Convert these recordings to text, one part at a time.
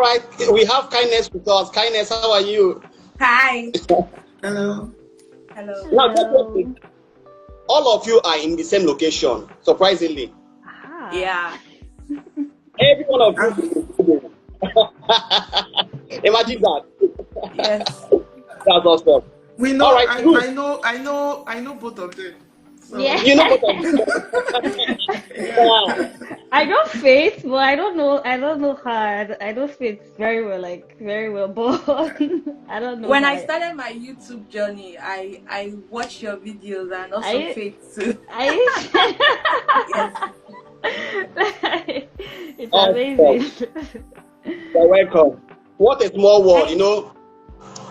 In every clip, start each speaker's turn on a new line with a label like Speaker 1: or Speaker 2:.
Speaker 1: right, we have Kindness with us. Kindness, how are you?
Speaker 2: Hi.
Speaker 3: Hello.
Speaker 2: Hello.
Speaker 1: Now,
Speaker 4: Hello.
Speaker 1: all of you are in the same location, surprisingly.
Speaker 4: Aha.
Speaker 2: Yeah.
Speaker 1: Every one of you
Speaker 3: Ah,
Speaker 1: is in Togo. Imagine that.
Speaker 2: Yes.
Speaker 1: That's awesome.
Speaker 3: we
Speaker 1: All
Speaker 3: know.
Speaker 1: right, Ruth,
Speaker 3: I know both of them.
Speaker 4: Yeah.
Speaker 3: So
Speaker 1: you know both of them.
Speaker 3: yeah.
Speaker 1: Yeah.
Speaker 4: I know Faith, but I don't know. I don't know her. I know Faith very well, like very well, but I don't know
Speaker 2: When I
Speaker 4: her.
Speaker 2: started my YouTube journey, I watched your videos and also
Speaker 4: I
Speaker 2: Faith too.
Speaker 4: I
Speaker 2: Yes.
Speaker 4: it's
Speaker 1: Awesome.
Speaker 4: amazing.
Speaker 1: You're welcome. What a small world,
Speaker 2: Thank.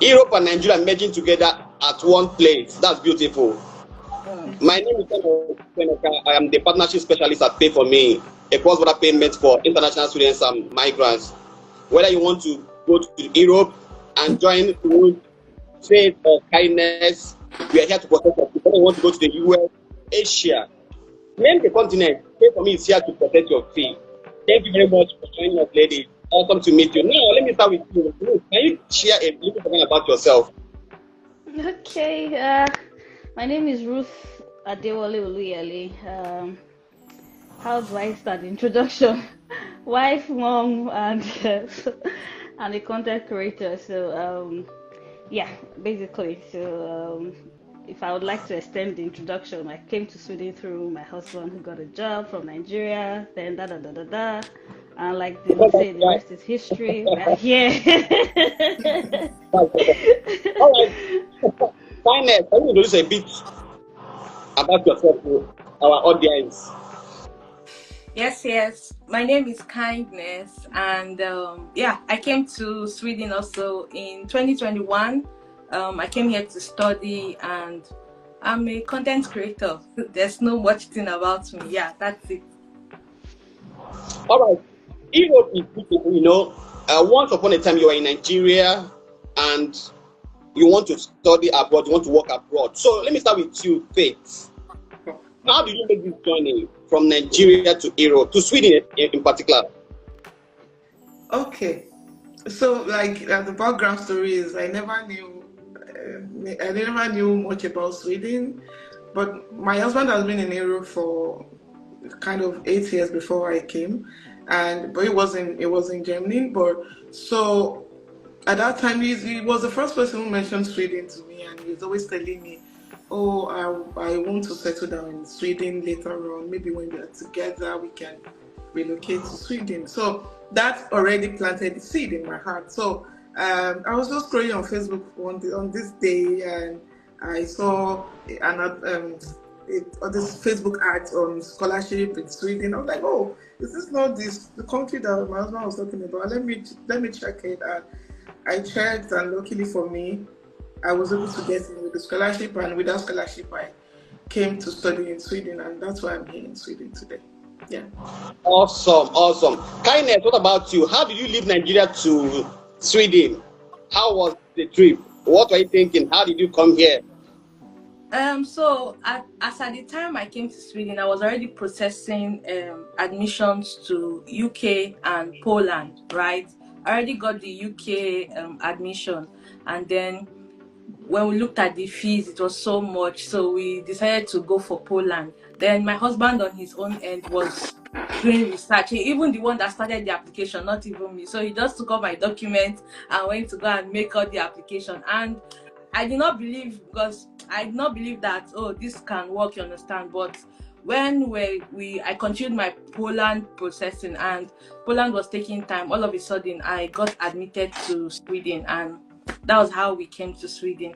Speaker 1: Europe and Nigeria merging together at one place. That's beautiful.
Speaker 2: Mm.
Speaker 1: My name is Seneca. I am the partnership specialist at Pay for Me, a cross-border payment for international students and migrants. Whether you want to go to Europe and join Root, Faith, or Kindness, we are here to protect you. Whether you want to go to the US, Asia, name the continent, Pay for Me is here to protect your fee. Thank you very much for joining us, ladies. Awesome to meet you. Now, let me start with you. Ruth, can you share a little something about yourself?
Speaker 4: Okay. My name is Ruth Adewale Oluyale. How do I start the introduction? Wife, mom, and and a content creator. So yeah, basically. So if I would like to extend the introduction, I came to Sweden through my husband who got a job from Nigeria. Then da da da da da. And like they would say, the rest is history. We are here.
Speaker 1: All right. Kindness, can you introduce a bit about yourself to our audience?
Speaker 2: Yes. My name is Kindness, and yeah, I came to Sweden also in 2021. I came here to study, and I'm a content creator. There's no much thing about me. Yeah, that's it.
Speaker 1: All right. Europe is beautiful. Once upon a time, you were in Nigeria and you want to study abroad, you want to work abroad. So let me start with you, Faith. How did you make this journey from Nigeria to Europe, to Sweden in particular?
Speaker 3: Okay. So like the background story is I never knew much about Sweden, but my husband has been in Europe for kind of 8 years before I came, and but it was in Germany. But so at that time he was the first person who mentioned Sweden to me, and he was always telling me, "Oh, I want to settle down in Sweden later on. Maybe when we are together, we can relocate to Sweden." So that already planted the seed in my heart. So I was just scrolling on Facebook on this day, and I saw this Facebook ads on scholarship in Sweden. I was like, "Oh, is this not the country that my husband was talking about? Let me check it." And I checked, and luckily for me, I was able to get in with the scholarship, and with that scholarship, I came to study in Sweden, and that's why I'm here in Sweden today. Yeah.
Speaker 1: Awesome. Kindness, what about you? How did you leave Nigeria to Sweden? How was the trip? What were you thinking? How did you come here?
Speaker 2: So as at the time I came to Sweden, I was already processing admissions to UK and Poland, right? I already got the UK admission, and then when we looked at the fees, it was so much, so we decided to go for Poland. Then my husband on his own end was doing research. Even the one that started the application, not even me. So he just took all my documents and went to go and make all the application. And I did not believe, because I did not believe that, oh, this can work, you understand. But when I continued my Poland processing, and Poland was taking time, all of a sudden I got admitted to Sweden, and that was how we came to Sweden.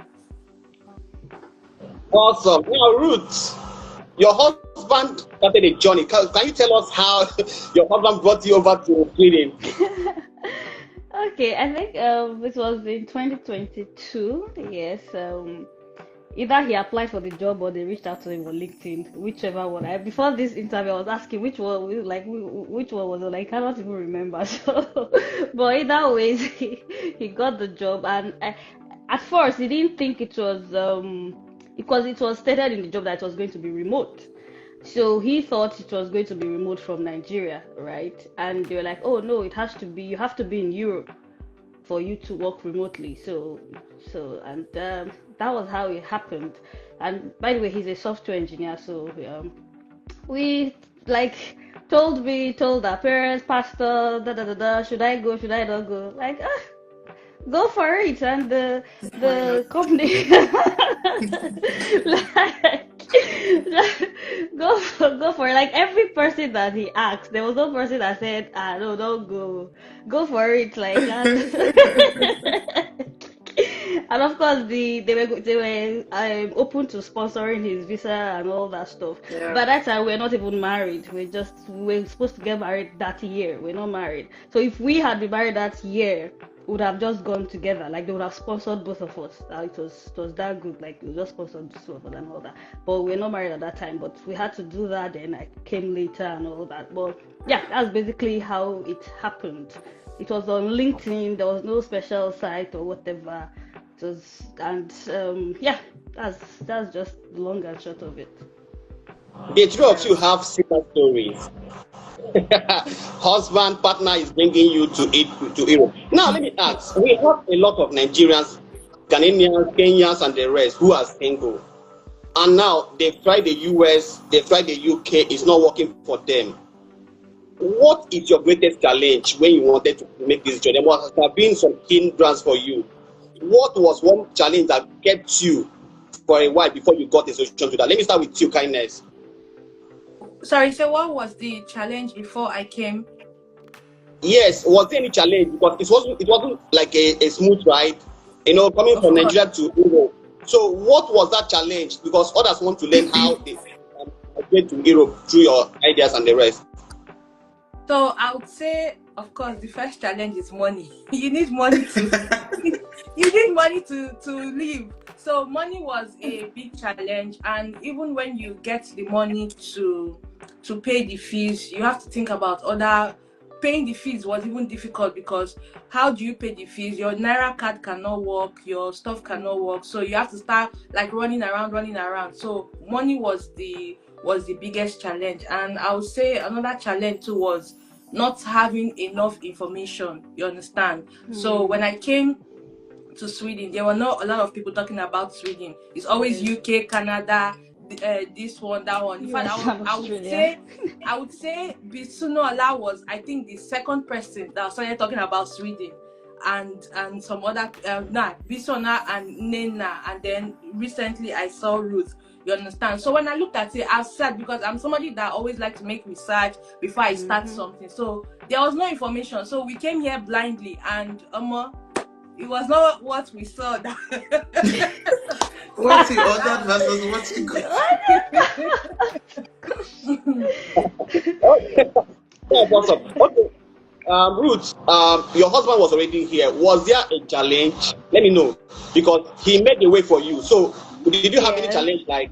Speaker 1: Awesome. Now, Ruth, your husband started a journey. Can you tell us how your husband brought you over to Sweden?
Speaker 4: Okay, I think it was in 2022. Yes, either he applied for the job or they reached out to him on LinkedIn, whichever one. Before this interview, I was asking which one, which one was it? Like, I cannot even remember. So, but either ways, he got the job, and at first he didn't think it was because it was stated in the job that it was going to be remote. So he thought it was going to be remote from Nigeria, right? And they were like, oh no, it has to be, you have to be in Europe for you to work remotely. And that was how it happened. And by the way, he's a software engineer, so we like told our parents, pastor, should I go, should I not go? Like, go for it. And
Speaker 3: Why not?
Speaker 4: the company like go for it. Like every person that he asked, there was no person that said, no, don't go for it. Like, and of course they were open to sponsoring his visa and all that stuff.
Speaker 3: Yeah.
Speaker 4: By that time we're not even married. We're supposed to get married that year. We're not married. So if we had been married that year, we would have just gone together. Like they would have sponsored both of us. It was that good. Like we just sponsored two of us and all that. But we're not married at that time. But we had to do that. Then I came later and all that. But yeah, that's basically how it happened. It was on LinkedIn. There was no special site or whatever. It was, and yeah, that's just the long and short of it.
Speaker 1: The three of you have similar stories. Husband, partner is bringing you to Europe. Now, let me ask. We have a lot of Nigerians, Ghanaians, Kenyans, and the rest who are single. And now they've tried the US, they've tried the UK, it's not working for them. What is your greatest challenge when you wanted to make this journey? There must have been some hindrance for you. What was one challenge that kept you for a while before you got a solution to that? Let me start with you, Kindness.
Speaker 2: Sorry, so what was the challenge before I came?
Speaker 1: Yes, was there any challenge? Because it wasn't like a smooth ride, coming
Speaker 2: Of
Speaker 1: from
Speaker 2: course.
Speaker 1: Nigeria to Europe. So what was that challenge? Because others want to learn how they get to Europe through your ideas and the rest.
Speaker 2: So I would say, of course, the first challenge is money. You need money to live. So money was a big challenge, and even when you get the money to pay the fees, you have to think about paying the fees was even difficult, because how do you pay the fees? Your Naira card cannot work, your stuff cannot work, so you have to start like running around. So money was the biggest challenge. And I would say another challenge too was not having enough information, you understand? So when I came to Sweden, there were not a lot of people talking about Sweden. It's always UK, Canada, this one, that one. In fact, I would say Bisuno Ola was, I think, the second person that started talking about Sweden, and some other Bisona and Nena, and then recently I saw Ruth. You understand? So when I looked at it, I was sad, because I'm somebody that always like to make research before I start something. So there was no information. So we came here blindly, and it was not what we saw.
Speaker 3: What you ordered versus what you got.
Speaker 1: Yeah, awesome. Okay. Ruth, your husband was already here. Was there a challenge? Let me know, because he made the way for you. So did you have any challenge like?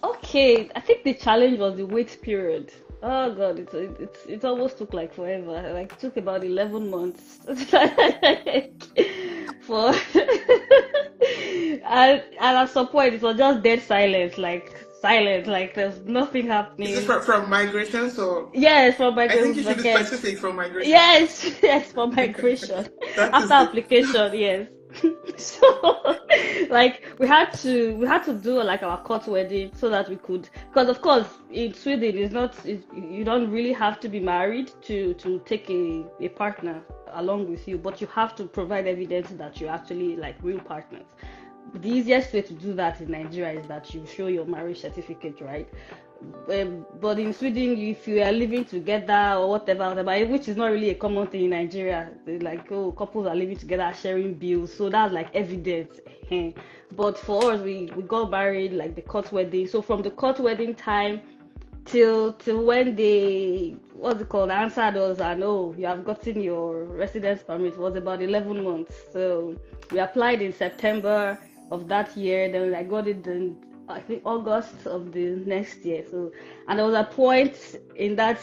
Speaker 4: Okay, I think the challenge was the wait period. Oh God, it almost took like forever. Like it took about 11 months for and at some point it was just dead silence, like there's nothing happening.
Speaker 3: Is it from migration? So
Speaker 4: yes, from
Speaker 3: I
Speaker 4: migration.
Speaker 3: think you should be specific from migration.
Speaker 4: Yes, for migration. After application, yes. So like we had to do like our court wedding so that we could, because of course in Sweden you don't really have to be married to take a partner along with you, but you have to provide evidence that you're actually like real partners. The easiest way to do that in Nigeria is that you show your marriage certificate, right? But in Sweden, if you are living together or whatever, which is not really a common thing in Nigeria, like couples are living together, sharing bills, so that's like evidence. But for us, we got married like the court wedding. So from the court wedding time till when they answered us and you have gotten your residence permit, was about 11 months. So we applied in September of that year, then I got it in I think August of the next year. So, and there was a point in that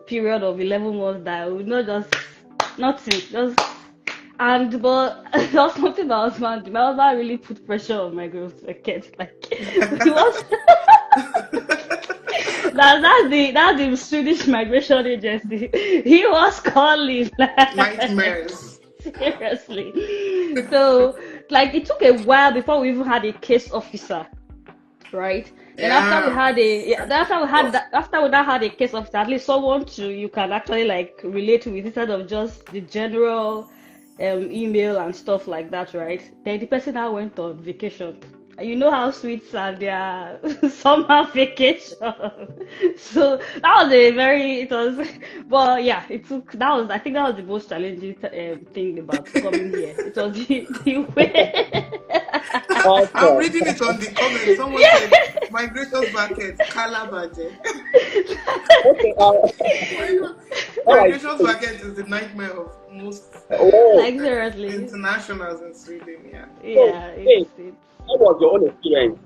Speaker 4: period of 11 months that we not just nothing, just And but there was something my husband. My husband really put pressure on my girls to get like he was. That's the Swedish migration agency. He was calling
Speaker 3: Nightmares.
Speaker 4: seriously. So like it took a while before we even had a case officer, right? Then after we
Speaker 3: Yeah.
Speaker 4: had a yeah, after we now had a case officer, at least someone to you can actually like relate with instead of just the general email and stuff like that, right? Then the person now went on vacation. And you know how Swedes are their summer vacation. So that was it was, but yeah, it took, that was, I think that was the most challenging thing about coming here. It was the way.
Speaker 3: I'm
Speaker 1: Okay.
Speaker 3: reading it on the comments. Someone said migrations bucket, calabaje.
Speaker 1: Okay. All right.
Speaker 3: Migrations bucket is the nightmare of most
Speaker 1: Oh,
Speaker 4: Like seriously.
Speaker 3: internationals in Sweden. Yeah.
Speaker 1: so,
Speaker 4: Yeah,
Speaker 1: hey,
Speaker 4: it's
Speaker 1: what was your own experience?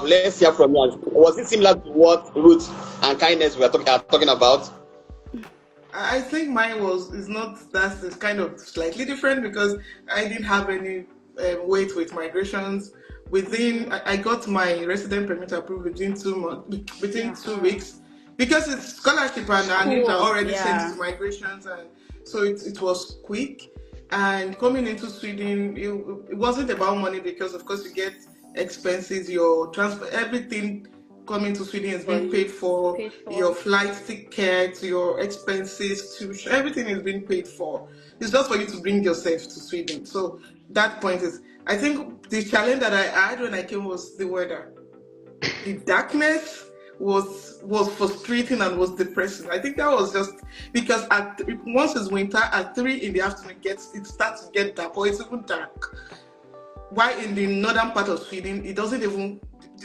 Speaker 1: Let's hear from you. Was it similar to what Ruth and Kindness were talking about?
Speaker 3: I think mine is not, that's it's kind of slightly different because I didn't have any wait with migrations. I got my resident permit approved within 2 months, within 2 weeks, because it's scholarship and it are
Speaker 4: cool.
Speaker 3: already sent
Speaker 4: Yeah.
Speaker 3: to migrations, and so it was quick. And coming into Sweden, it wasn't about money because of course you get expenses, your transport, everything coming to Sweden is being paid for,
Speaker 4: Paid
Speaker 3: your
Speaker 4: for.
Speaker 3: flight tickets, your expenses, tuition, everything is being paid for. It's just for you to bring yourself to Sweden. So that point is, I think the challenge that I had when I came was the weather. The darkness was frustrating and was depressing. I think that was just because once it's winter at 3 in the afternoon, it starts to get dark, or it's even dark. Why in the northern part of Sweden, the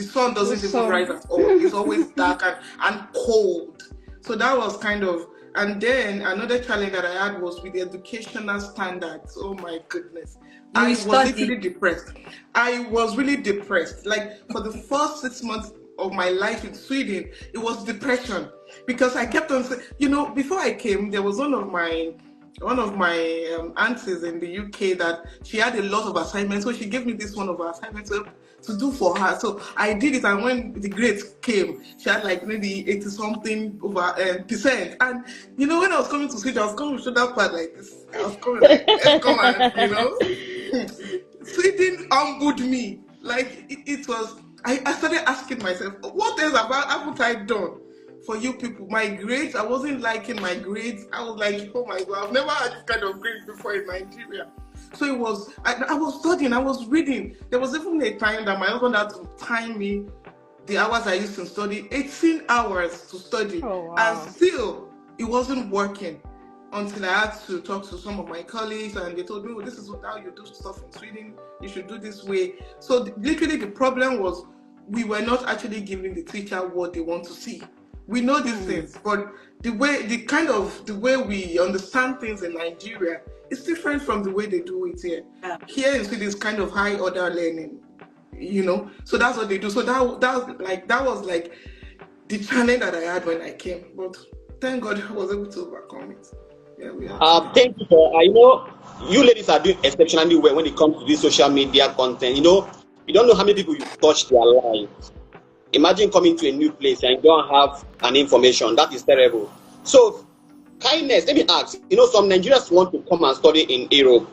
Speaker 3: sun
Speaker 4: The
Speaker 3: doesn't even rise
Speaker 4: sun.
Speaker 3: at all. It's always dark and cold. So that was kind of, and then another challenge that I had was with the educational standards. Oh my goodness.
Speaker 2: You
Speaker 3: I
Speaker 2: will
Speaker 3: was
Speaker 2: study.
Speaker 3: literally depressed. I was really depressed. Like for the first 6 months of my life in Sweden, it was depression because I kept on saying, before I came, there was one of my aunties in the UK that she had a lot of assignments, so she gave me this one of her assignments to do for her. So I did it, and when the grades came, she had like maybe 80 something over percent. And when I was coming to Sweden, I was coming to that part like this. I was coming like, let's come and Sweden humbled me. Like it was. I started asking myself, what else haven't I done for you people? My grades, I wasn't liking my grades. I was like, oh my God, I've never had this kind of grades before in Nigeria. So it was, I was studying, I was reading. There was even a time that my husband had to time me the hours I used to study, 18 hours to study.
Speaker 4: Oh
Speaker 3: And
Speaker 4: wow.
Speaker 3: still, it wasn't working until I had to talk to some of my colleagues, and they told me, this is how you do stuff in Sweden. You should do this way. So literally the problem was we were not actually giving the teacher what they want to see. We know these things, but the way we understand things in Nigeria is different from the way they do it here.
Speaker 2: Yeah.
Speaker 3: Here in Sweden is kind of high order learning, So that's what they do. So that was like the challenge that I had when I came. But thank God I was able to overcome it. Yeah, we are.
Speaker 1: Thank you for, you ladies are doing exceptionally well when it comes to this social media content. You don't know how many people you touch their lives. Imagine coming to a new place and you don't have an information. That is terrible. So, Kindness, let me ask, some Nigerians want to come and study in Europe,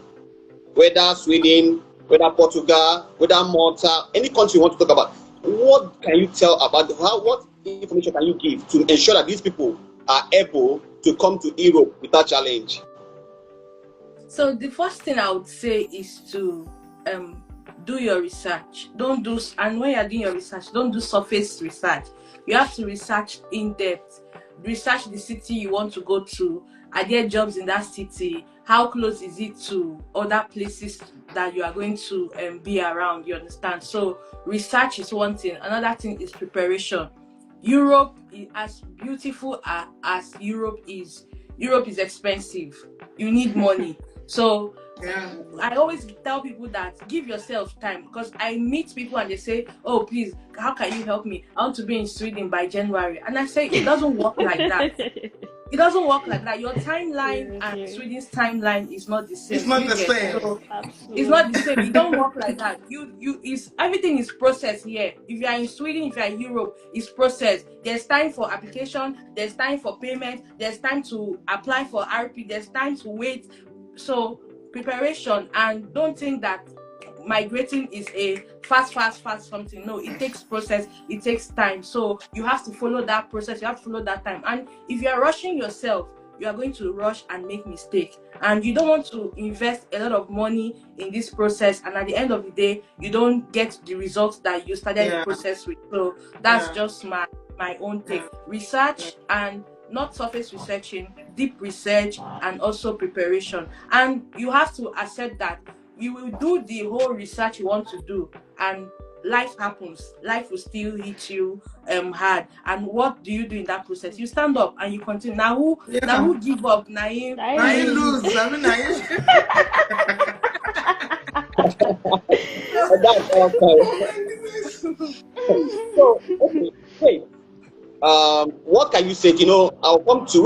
Speaker 1: whether Sweden, whether Portugal, whether Malta, any country you want to talk about. What can you tell about what information can you give to ensure that these people are able to come to Europe without challenge?
Speaker 2: So the first thing I would say is to do your research. And when you're doing your research, don't do surface research. You have to research in depth. Research the city you want to go to. Are there jobs in that city? How close is it to other places that you are going to be around? You understand? So research is one thing. Another thing is preparation. Europe, as beautiful as Europe is expensive. You need money. So
Speaker 3: Yeah.
Speaker 2: I always tell people that give yourself time, because I meet people and they say, oh, please, how can you help me? I want to be in Sweden by January. And I say, it doesn't work like that. It doesn't work like that. Your timeline and
Speaker 4: Okay.
Speaker 2: Sweden's timeline is not the same.
Speaker 3: It's not
Speaker 2: You
Speaker 3: the
Speaker 2: get?
Speaker 3: same.
Speaker 2: So
Speaker 4: Absolutely.
Speaker 2: it's not the same. It don't work like that. Is everything is processed here. If you are in Sweden, if you are in Europe, it's processed. There's time for application. There's time for payment. There's time to apply for RP. There's time to wait. So preparation, and don't think that migrating is a fast something. No, it takes process, it takes time. So you have to follow that process, you have to follow that time. And if you are rushing yourself, you are going to rush and make mistake, and you don't want to invest a lot of money in this process, and at the end of the day you don't get the results that you started the process with. So that's just my own take. Research, and not surface researching, deep research, and also preparation. And you have to accept that you will do the whole research you want to do, and life happens. Life will still hit you hard. And what do you do in that process? You stand up and you continue. Now who give up? Now you
Speaker 3: lose. I mean,
Speaker 1: That's okay. So, okay, wait. What can you say? I'll come to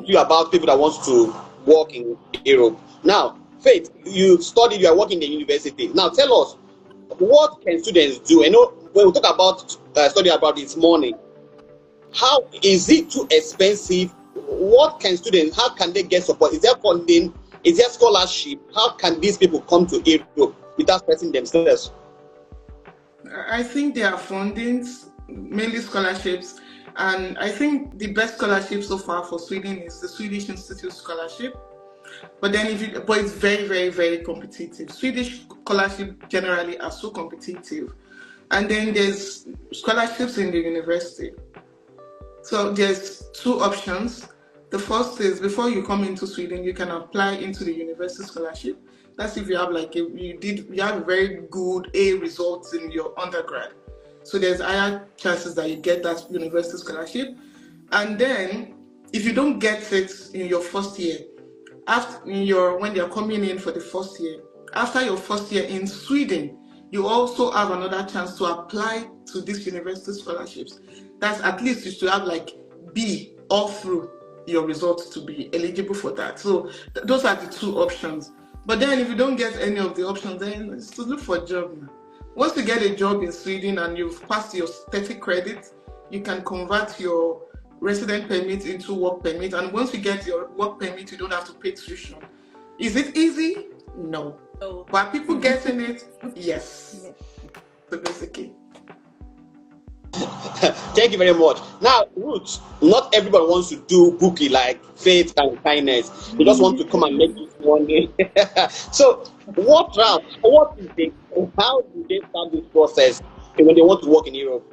Speaker 1: you about people that wants to work in Europe. Now, Faith, you studied, you are working in the university. Now, tell us, what can students do? When we talk about study about this morning, how is it too expensive? What can students? How can they get support? Is there funding? Is there scholarship? How can these people come to Europe without stressing themselves?
Speaker 3: I think there are fundings, mainly scholarships, and I think the best scholarship so far for Sweden is the Swedish Institute Scholarship. But then it's very, very, very competitive. Swedish scholarships generally are so competitive. And then there's scholarships in the university. So there's two options. The first is, before you come into Sweden, you can apply into the university scholarship. That's if you have you have very good A results in your undergrad. So there's higher chances that you get that university scholarship. And then if you don't get it in your first year, when you're coming in for the first year, after your first year in Sweden, you also have another chance to apply to these university scholarships. That's at least you should have B all through your results to be eligible for that. So those are the two options. But then if you don't get any of the options, then it's to look for a job now. Once you get a job in Sweden and you've passed your 30 credits, you can convert your resident permit into work permit, and once you get your work permit, you don't have to pay tuition. Is it easy? No. But people getting it? Yes. So basically.
Speaker 1: Thank you very much. Now, Ruth, not everybody wants to do bookie like Faith and Kindness. They just want to come and make this money. So, how do they start this process when they want to work in Europe?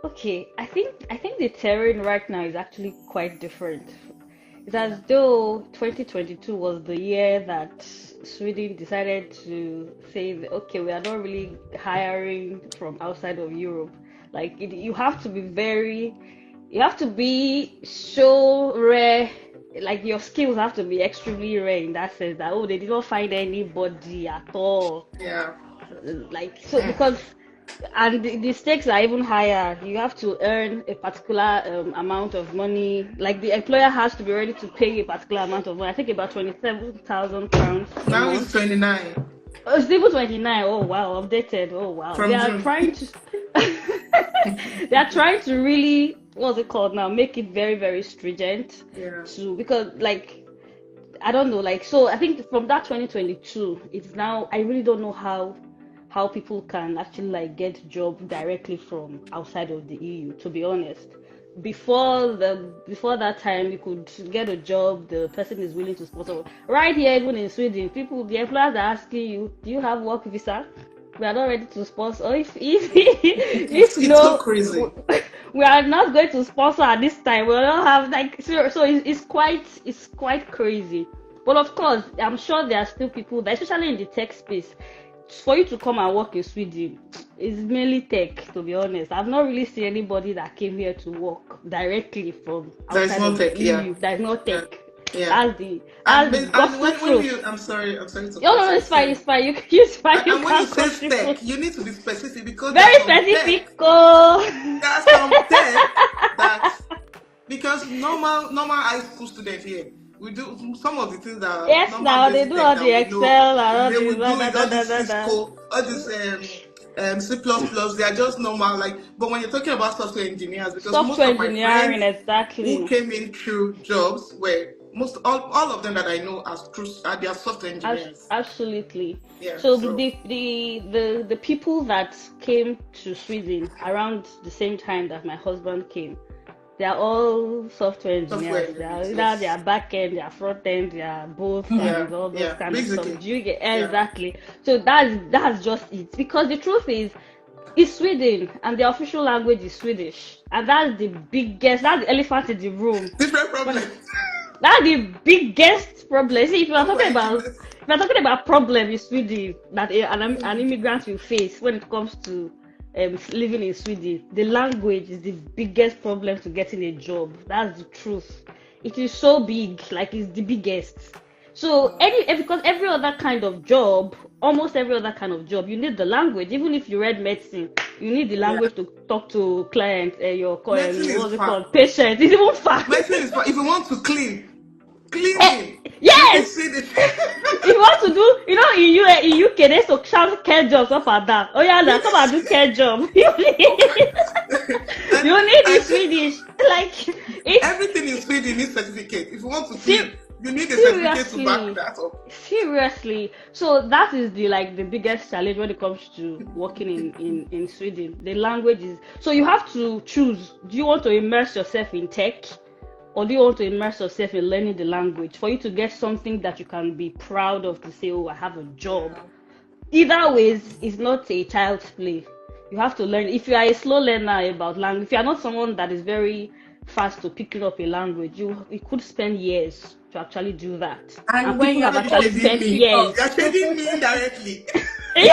Speaker 4: Okay, I think the terrain right now is actually quite different. It's as though 2022 was the year that Sweden decided to say, okay, we are not really hiring from outside of Europe. You have to be so rare. Your skills have to be extremely rare in that sense that, they did not find anybody at all.
Speaker 3: Yeah.
Speaker 4: Because the stakes are even higher. You have to earn a particular amount of money. The employer has to be ready to pay a particular amount of money. I think about 27,000 pounds.
Speaker 3: Now it's 29.
Speaker 4: Oh, it's even 29. Oh wow, updated. Oh wow.
Speaker 3: From
Speaker 4: They are
Speaker 3: June.
Speaker 4: trying to. They are trying to really, what's it called now? Make it very, very stringent.
Speaker 3: Yeah.
Speaker 4: Because I don't know. So I think from that 2022, it's now. I really don't know how people can actually get job directly from outside of the EU, to be honest. Before that time, you could get a job, the person is willing to sponsor. Right here, even in Sweden, the employers are asking you, do you have work visa? We are not ready to sponsor. It's
Speaker 3: so crazy.
Speaker 4: We are not going to sponsor at this time. We don't have so it's quite crazy. But of course, I'm sure there are still people that, especially in the tech space, for you to come and work in Sweden, it's mainly tech, to be honest. I've not really seen anybody that came here to work directly from outside of the EU. There's no tech.
Speaker 3: Yeah. I'm sorry to.
Speaker 4: No, it's fine. It's fine. It's fine.
Speaker 3: And when you say tech, you need to be specific because
Speaker 4: very specific.
Speaker 3: There are some tech that Because normal high school student here, we do some of the things that
Speaker 4: Yes,
Speaker 3: normal
Speaker 4: now they
Speaker 3: basic
Speaker 4: do
Speaker 3: tech
Speaker 4: all
Speaker 3: that
Speaker 4: the
Speaker 3: we know.
Speaker 4: Excel and all
Speaker 3: They
Speaker 4: this,
Speaker 3: will do
Speaker 4: da,
Speaker 3: it,
Speaker 4: da,
Speaker 3: all
Speaker 4: da,
Speaker 3: this
Speaker 4: da, da.
Speaker 3: Cisco, all this C++, they are just normal. Like, but when you're talking about software engineers, because most
Speaker 4: Software
Speaker 3: of my
Speaker 4: engineering,
Speaker 3: friends who
Speaker 4: exactly.
Speaker 3: came in through jobs were all of them that I know are they are software engineers.
Speaker 4: Absolutely.
Speaker 3: Yeah,
Speaker 4: So
Speaker 3: so
Speaker 4: the people that came to Sweden around the same time that my husband came, they are all software
Speaker 3: software
Speaker 4: engineers. They are
Speaker 3: engineers,
Speaker 4: either they
Speaker 3: yes.
Speaker 4: are back end, they are front end, they are both,
Speaker 3: Yeah,
Speaker 4: and all those
Speaker 3: yeah,
Speaker 4: kind of stuff.
Speaker 3: basically.
Speaker 4: Do you get
Speaker 3: Yeah.
Speaker 4: exactly? So that's just it. Because the truth is, it's Sweden, and the official language is Swedish, and that's the elephant in the room.
Speaker 3: Different problem.
Speaker 4: That's the biggest problem. See,
Speaker 3: Software engineers.
Speaker 4: if you're talking about problem in Sweden that an immigrant will face when it comes to living in Sweden, the language is the biggest problem to getting a job. That's the truth. It is so big, like it's the biggest. So because every other kind of job, almost every other kind of job, you need the language. Even if you read medicine, you need the
Speaker 3: Yeah.
Speaker 4: language to talk to client,
Speaker 3: Medicine is
Speaker 4: what's it
Speaker 3: far.
Speaker 4: called, patient. It's even far.
Speaker 3: Medicine is far. If you want to
Speaker 4: Eh,
Speaker 3: cleaning, you need
Speaker 4: yes.
Speaker 3: Swedish.
Speaker 4: If you want to do, in UK, they so shout care jobs up and down. Oh yeah, now come and do care job. You need the
Speaker 3: and
Speaker 4: Swedish. Like it's
Speaker 3: everything in Sweden needs certificate. If you want to
Speaker 4: ser-
Speaker 3: clean, you need a certificate to back
Speaker 4: seriously,
Speaker 3: that up.
Speaker 4: seriously. So that is the biggest challenge when it comes to working in Sweden. The language is so you have to choose. Do you want to immerse yourself in tech? Or do you want to immerse yourself in learning the language for you to get something that you can be proud of to say, oh, I have a job? Either ways, it's not a child's play. You have to learn. If you are a slow learner about language, if you are not someone that is very fast to picking up a language, you could spend years to actually do that.
Speaker 2: And when
Speaker 4: People
Speaker 2: you're
Speaker 4: have actually
Speaker 3: Shading
Speaker 4: spent
Speaker 3: me.
Speaker 4: years.
Speaker 3: You're shading me indirectly.
Speaker 2: the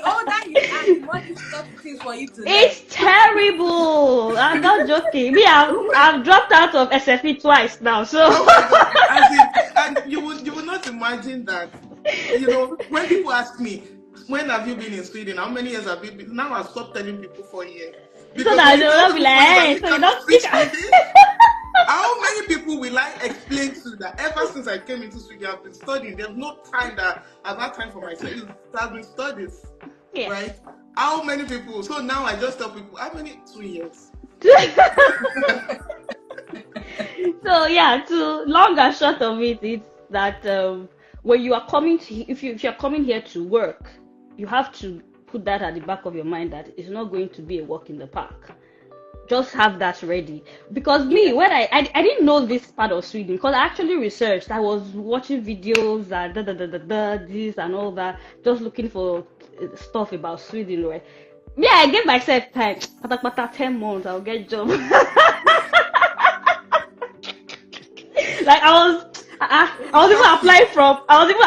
Speaker 2: older you are, the more difficult it is for you to learn.
Speaker 4: It's terrible. I'm not joking. Me, I've dropped out of SFE twice now. So
Speaker 3: Oh my god! As in, and you would not imagine that. When people ask me, when have you been in Sweden? How many years have you been? Now I stop telling people 4 years.
Speaker 4: so
Speaker 3: Because
Speaker 4: that
Speaker 3: when
Speaker 4: they
Speaker 3: you
Speaker 4: will
Speaker 3: tell
Speaker 4: not be
Speaker 3: people
Speaker 4: like,
Speaker 3: 4 years
Speaker 4: hey,
Speaker 3: and you
Speaker 4: so you
Speaker 3: cannot
Speaker 4: don't
Speaker 3: speak
Speaker 4: speak.
Speaker 3: Swedish, how many people will I explain to that ever since I came into Sweden, I've been studying. There's no time that I've had time for myself. It has been studies,
Speaker 4: Yeah.
Speaker 3: right? How many people? So now I just tell people, how many? 2 years.
Speaker 4: So yeah, to long and short of it, it's that when you are coming to, if you're coming here to work, you have to put that at the back of your mind that it's not going to be a walk in the park. Just have that ready. Because me, when I didn't know this part of Sweden, because I actually researched. I was watching videos and this and all that, just looking for stuff about Sweden, right? Yeah, I gave myself time. 10 months, I'll get a job. Like I was even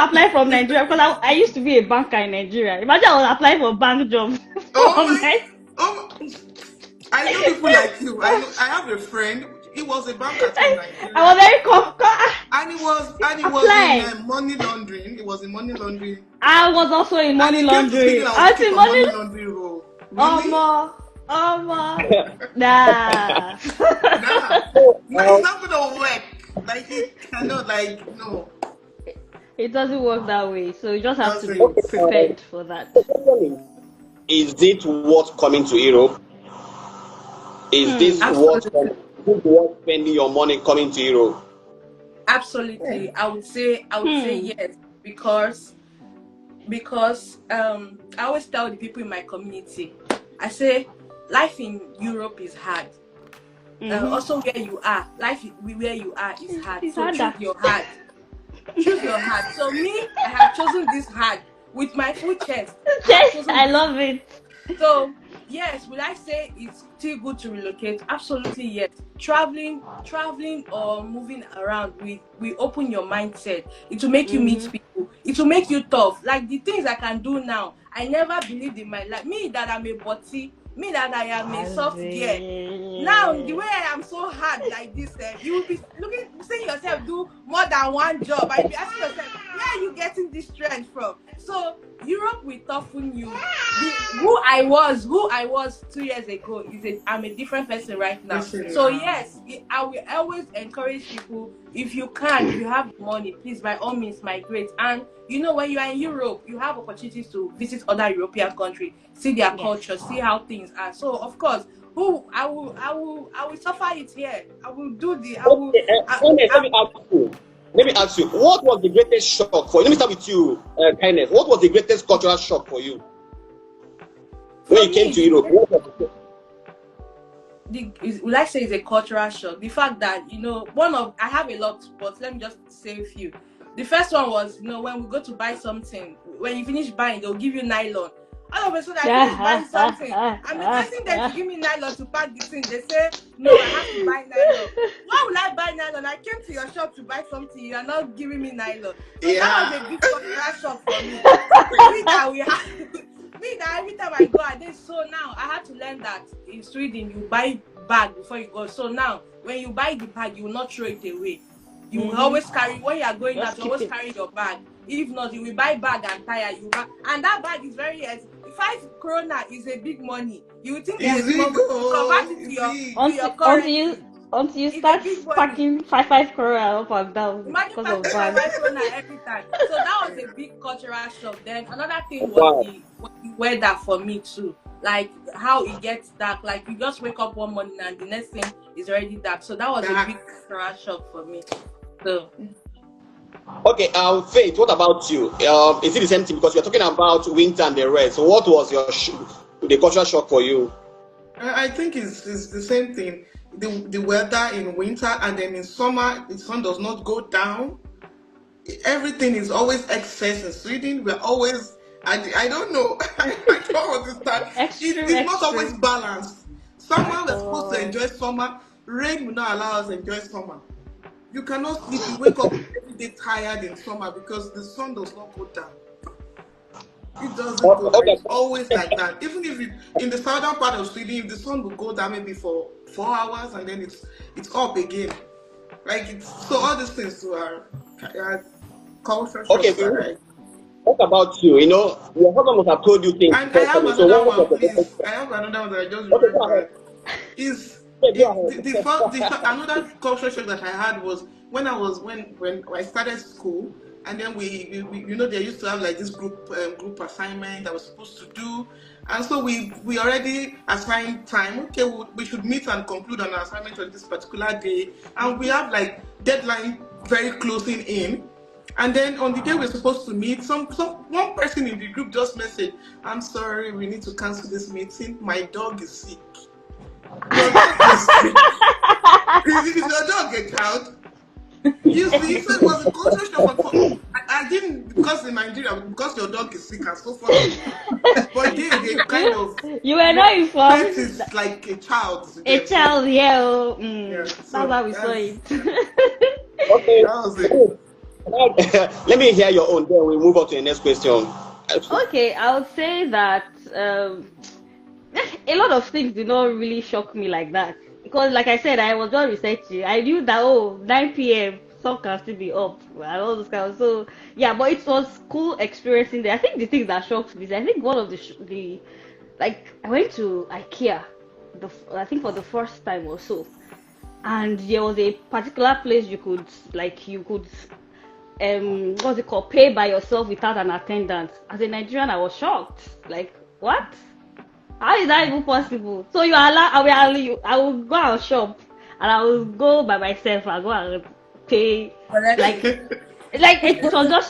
Speaker 4: applying from Nigeria because I used to be a banker in Nigeria. Imagine I was applying for bank job.
Speaker 3: Oh my! I know people like you. I have a friend. He was a banker too in Nigeria.
Speaker 4: I was very comfortable.
Speaker 3: And he was
Speaker 4: Apply.
Speaker 3: in money laundering. It was in money laundering.
Speaker 4: I was also in money
Speaker 3: And he came to
Speaker 4: laundering.
Speaker 3: Sweden, I
Speaker 4: I
Speaker 3: was
Speaker 4: was in
Speaker 3: looking for money
Speaker 4: money.
Speaker 3: laundering role. Really?
Speaker 4: Nah.
Speaker 3: Nah, it's not gonna work. Like it cannot. Like no.
Speaker 4: It doesn't work that way. So you just have to be
Speaker 3: Doesn't.
Speaker 4: prepared for that.
Speaker 1: Is it worth coming to Europe? Is this worth spending your money coming to Europe?
Speaker 2: Absolutely, I would say yes, because I always tell the people in my community, I say life in Europe is hard. Also where you are, where you are is hard.
Speaker 4: It's
Speaker 2: So
Speaker 4: harder.
Speaker 2: choose your heart. Choose your heart. So me, I have chosen this heart with my full chest.
Speaker 4: Yes, I love it.
Speaker 2: So yes, will I say it's still good to relocate? Absolutely yes. Traveling or moving around we open your mindset. It will make you meet people. It will make you tough. Like the things I can do now, I never believed in my life. Me that I'm a body, me that I am a soft gear. Now the way I am so hard like this, you will be seeing yourself do more than one job. I'll be asking yourself, where are you getting this trend from? So Europe will toughen you. Who I was 2 years ago I'm a different person right now. So yes, I will always encourage people, if you can, if you have money, please by all means migrate. And when you are in Europe, you have opportunities to visit other European countries, see their culture, see how things are. So of course, I will suffer it here. I will do the
Speaker 1: Let me ask you, what was the greatest shock for you? Let me start with you, Kindness. What was the greatest cultural shock for you when you came to Europe? What was it?
Speaker 2: Will I say it's a cultural shock? The fact that I have a lot, but let me just say a few. The first one was when we go to buy something, when you finish buying, they'll give you nylon. All of a sudden, I finish buying something. I'm asking them to give me nylon to pack the thing. They say, no, I have to buy nylon. Why would I buy nylon? I came to your shop to buy something. You are not giving me nylon. So that was a big cultural shock for me. That every time I go, I did. So now I had to learn that in Sweden, you buy bag before you go. So now, when you buy the bag, you will not throw it away. You will always carry, when you are going out, you always carry your bag. If not, you will buy bag and tire. And that bag is very 5 krona is a big money. You would think that convert it to your currency.
Speaker 4: Until you start packing 5 krona up and down.
Speaker 2: Imagine packing 5 krona every time. So that was a big cultural shock. Then another thing was the weather for me too. Like how it gets dark. Like you just wake up one morning and the next thing is already dark. So that was a big cultural shock for me. So.
Speaker 1: Okay, Faith, what about you? Is it the same thing? Because you're talking about winter and the rest. So what was the cultural shock for you?
Speaker 3: I think it's the same thing. The weather in winter, and then in summer, the sun does not go down. Everything is always excess in Sweden. We're always, I don't know, I don't understand. It's not always balanced. Summer, we're supposed to enjoy summer. Rain will not allow us to enjoy summer. You cannot sleep. You wake up every day tired in summer because the sun does not go down. It doesn't go down. It's always like that. Even if in the southern part of Sweden, if the sun will go down maybe for 4 hours and then it's up again. So all these things are culture.
Speaker 1: Okay, what about you? Your husband must have told you things.
Speaker 3: And I have another one, please. I have another one that I just remembered. Another culture shock that I had was when I started school, and then we they used to have like this group assignment that was supposed to do, and so we already assigned time. Okay, we should meet and conclude on our assignment on this particular day, and we have like deadline very closing in. And then on the day we're supposed to meet, one person in the group just messaged, "I'm sorry, we need to cancel this meeting. My dog is sick." Your dog is sick. Is your dog a child? You see, so it was a culture shock. I didn't, because in Nigeria, because your dog is sick and so forth. But they kind of.
Speaker 4: You were not informed.
Speaker 3: Pet is like a child.
Speaker 4: A child, yeah. That's how we saw it.
Speaker 1: Okay.
Speaker 3: That was it.
Speaker 1: Let me hear your own, then we move on to the next question.
Speaker 4: Okay, I would say that a lot of things did not really shock me like that. Because like I said, I was just researching. I knew that 9 p.m. sun can still be up and all those kind of, so yeah, but it was cool experiencing there. I think the thing that shocked me is I think one of the I went to IKEA I think for the first time or so, and there was a particular place you could what's it called, pay by yourself without an attendant. As a Nigerian, I was shocked. Like, what? How is that even possible? So you allow, I will go and shop, and I will go by myself. I'll go and pay. Like it was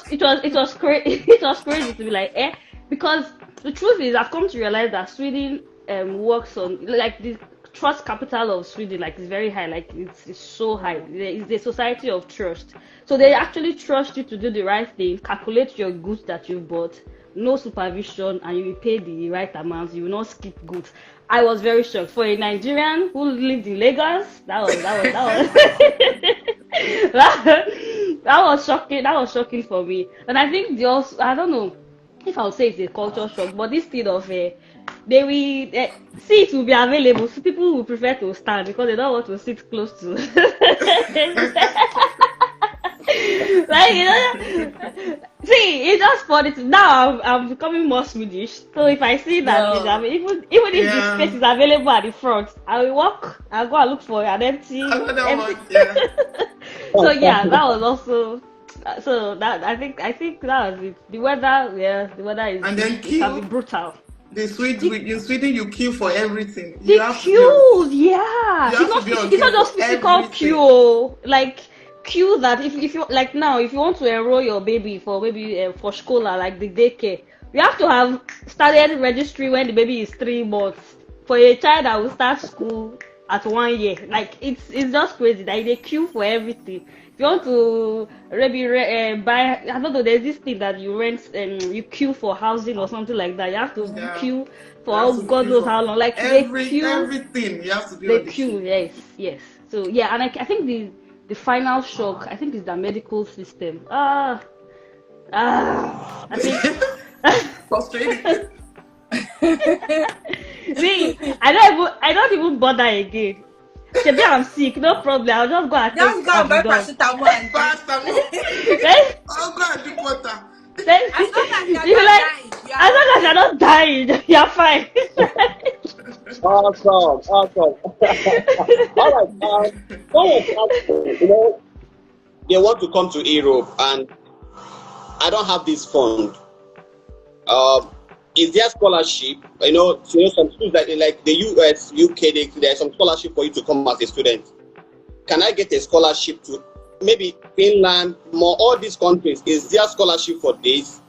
Speaker 4: crazy. It was crazy to be like, because the truth is, I've come to realize that Sweden works on, like, the trust capital of Sweden, like, is very high. Like, it's so high. It's the society of trust. So they actually trust you to do the right thing, calculate your goods that you've bought, no supervision, and you will pay the right amount. You will not skip goods. I was very shocked. For a Nigerian who lived in Lagos, that was that was shocking. That was shocking for me. And I think I don't know if I would say it's a culture shock, but this thing of seats will be available. So people will prefer to stand because they don't want to sit close to. Like, See, it's just funny. Now I'm becoming more Swedish. So if I see that,
Speaker 2: No.
Speaker 4: even if the
Speaker 3: Yeah.
Speaker 4: space is available at the front, I will walk. I'll go and look for an empty.
Speaker 3: Another one. Yeah.
Speaker 4: So yeah, that was also. So that I think that was it. The weather, yeah, the weather is
Speaker 3: And then
Speaker 4: it can be
Speaker 3: queue.
Speaker 4: brutal.
Speaker 3: In Sweden, you queue for everything. You
Speaker 4: The
Speaker 3: have to be on.
Speaker 4: queues, yeah.
Speaker 3: You have to be on
Speaker 4: It's
Speaker 3: queue
Speaker 4: not
Speaker 3: for
Speaker 4: just physical
Speaker 3: everything.
Speaker 4: queue. Like queue that if you like now, if you want to enroll your baby for maybe for school or like the daycare, you have to have started registry when the baby is 3 months. For a child that will start school at 1 year, like it's just crazy. Like they queue for everything. If you want to maybe buy, I don't know, there's this thing that you rent and you queue for housing or something like that. You have to
Speaker 3: Yeah.
Speaker 4: queue
Speaker 3: You
Speaker 4: for
Speaker 3: have to
Speaker 4: God
Speaker 3: queue
Speaker 4: knows
Speaker 3: for
Speaker 4: how long. Like they queue.
Speaker 3: everything. You have to be
Speaker 4: The
Speaker 3: on the
Speaker 4: queue,
Speaker 3: queue.
Speaker 4: yes. So yeah, and I think the final shock, I think, is the medical system. I think.
Speaker 3: Frustrating.
Speaker 4: See, I don't even bother again. Maybe I'm sick, no problem. I'll just go and
Speaker 2: Just
Speaker 4: take
Speaker 2: go and buy
Speaker 4: Abidol.
Speaker 2: paracetamol and
Speaker 3: Paracetamol.
Speaker 4: Then,
Speaker 3: Oh, go and drink water.
Speaker 4: then
Speaker 2: as long as you're
Speaker 4: you're
Speaker 2: not
Speaker 4: like,
Speaker 2: dying, you
Speaker 4: as
Speaker 2: are
Speaker 4: long as you're
Speaker 2: okay.
Speaker 4: not dying, you're fine.
Speaker 1: Awesome. All right. Someone asked me, they want to come to Europe, and I don't have this fund. Is there scholarship? Some schools like the US, UK, there's some scholarship for you to come as a student. Can I get a scholarship to maybe Finland, all these countries? Is there scholarship for this?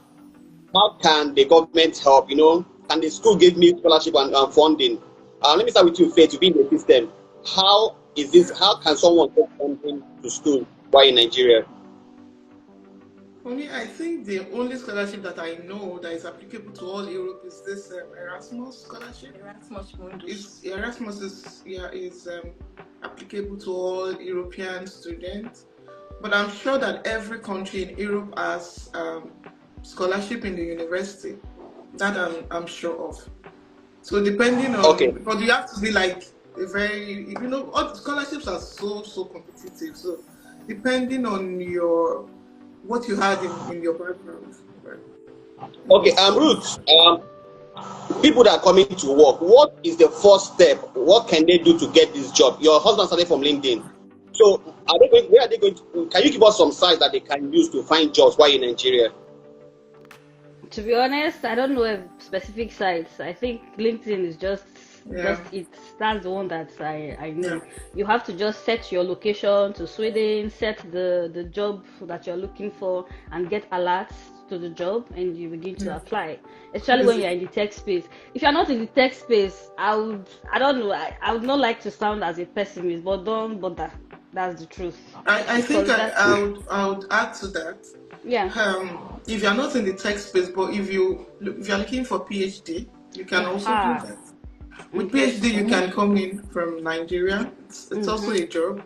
Speaker 1: How can the government help? Can the school give me scholarship and funding? Let me start with you, Faith, to be in the system. How is this? How can someone get funding to school while in Nigeria?
Speaker 3: For me, I think the only scholarship that I know that is applicable to all Europe is this Erasmus scholarship.
Speaker 2: Erasmus Mundus.
Speaker 3: Erasmus is applicable to all European students, but I'm sure that every country in Europe has scholarship in the university. That I'm sure of. So depending on,
Speaker 1: Okay.
Speaker 3: but you have to be like a very, all the scholarships are so competitive. So depending on what you had in your background.
Speaker 1: Okay, Ruth, people that are coming to work, what is the first step? What can they do to get this job? Your husband started from LinkedIn. So where are they going to, can you give us some sites that they can use to find jobs while in Nigeria?
Speaker 4: To be honest, I don't know specific sites. I think LinkedIn is just it. That's the one that I know.
Speaker 3: Yeah.
Speaker 4: You have to just set your location to Sweden, set the job that you're looking for, and get alerts to the job, and you begin to apply. Especially when you're in the tech space. If you're not in the tech space, I would not like to sound as a pessimist, but don't bother. That's the truth.
Speaker 3: I think I would add to that.
Speaker 4: Yeah.
Speaker 3: If you're not in the tech space, but if you're looking for PhD, you can also do that. With PhD, you can come in from Nigeria. It's also a job.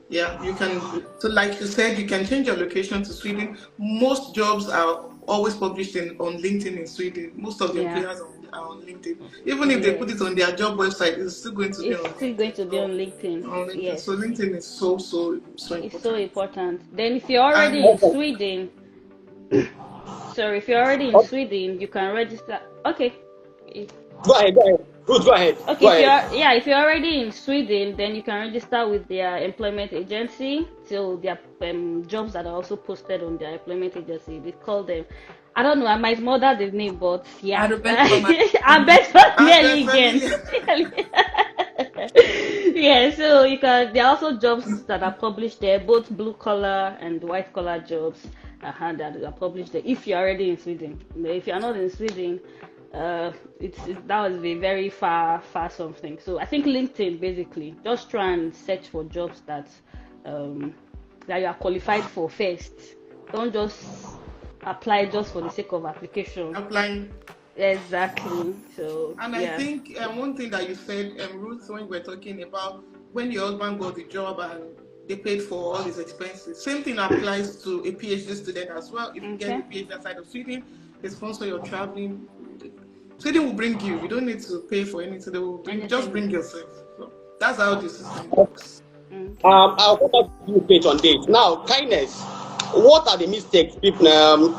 Speaker 3: Yeah, you can. So, like you said, you can change your location to Sweden. Most jobs are always published on LinkedIn in Sweden. Most of the employers are on LinkedIn. Even if they put it on their job website, it's still going to be on LinkedIn.
Speaker 4: Yes.
Speaker 3: So LinkedIn is so important.
Speaker 4: It's so important. Then if you're already in Sweden, Sweden, you can register. Okay.
Speaker 1: Go ahead. Ruth, go ahead.
Speaker 4: Okay, if you're already in Sweden, then you can register with their employment agency. So their jobs that are also posted on their employment agency, they call them. I don't know, I might murder the name, but yeah. I bet again. Yeah, so there are also jobs that are published there, both blue collar and white collar jobs that are published there. If you're already in Sweden, if you're not in Sweden, that was a very far something. So I think LinkedIn, basically, just try and search for jobs that you are qualified for first. Don't just apply just for the sake of application.
Speaker 3: Applying.
Speaker 4: Exactly. So.
Speaker 3: And I think one thing that you said, Ruth, when we were talking about when your husband got the job and they paid for all his expenses, same thing applies to a PhD student as well. If you get a PhD outside of Sweden, they sponsor your traveling. Sweden will bring you. You don't need to pay for anything. They will just bring yourself. So that's how the system works.
Speaker 1: I'll go back to you, Faith, on this. Now, Kindness, What are the mistakes people,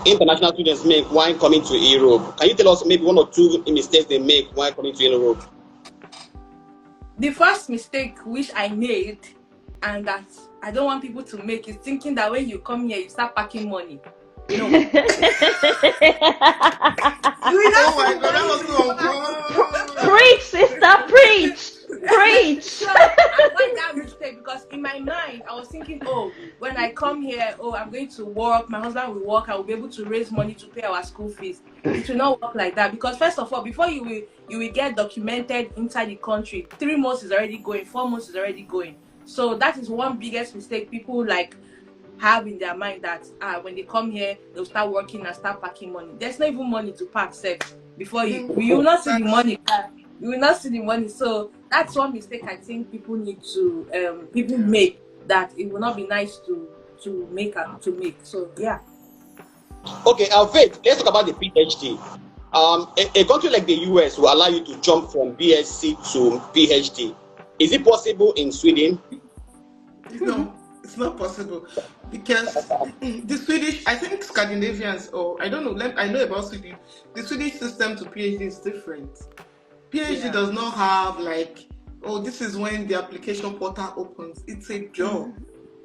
Speaker 1: international students make when coming to Europe? Can you tell us maybe one or two mistakes they make when coming to Europe?
Speaker 2: The first mistake which I made, and that I don't want people to make, is thinking that when you come here, you start packing money. No. You will not
Speaker 3: Oh my
Speaker 2: see
Speaker 3: God, that
Speaker 2: money
Speaker 3: was so cool.
Speaker 4: Preach, sister, preach. Preach.
Speaker 2: So I avoid that mistake, because in my mind I was thinking, oh, when I come here, oh, I'm going to work, my husband will work, I will be able to raise money to pay our school fees. It will not work like that, because first of all, before you will get documented inside the country, 3 months is already going, 4 months is already going. So that is one biggest mistake people like have in their mind, that when they come here they'll start working and start packing money. There's not even money to pack set before you will not see the money. You will not see the money. So that's one mistake I think people need to people make, that it will not be nice to make. So yeah.
Speaker 1: Okay, Faith, let's talk about the PhD. A country like the US will allow you to jump from BSc to PhD. Is it possible in Sweden?
Speaker 3: No, it's not possible, because the Swedish, I think Scandinavians, or I don't know, I know about Sweden. The Swedish system to PhD is different. PhD does not have like, oh, this is when the application portal opens. It's a job.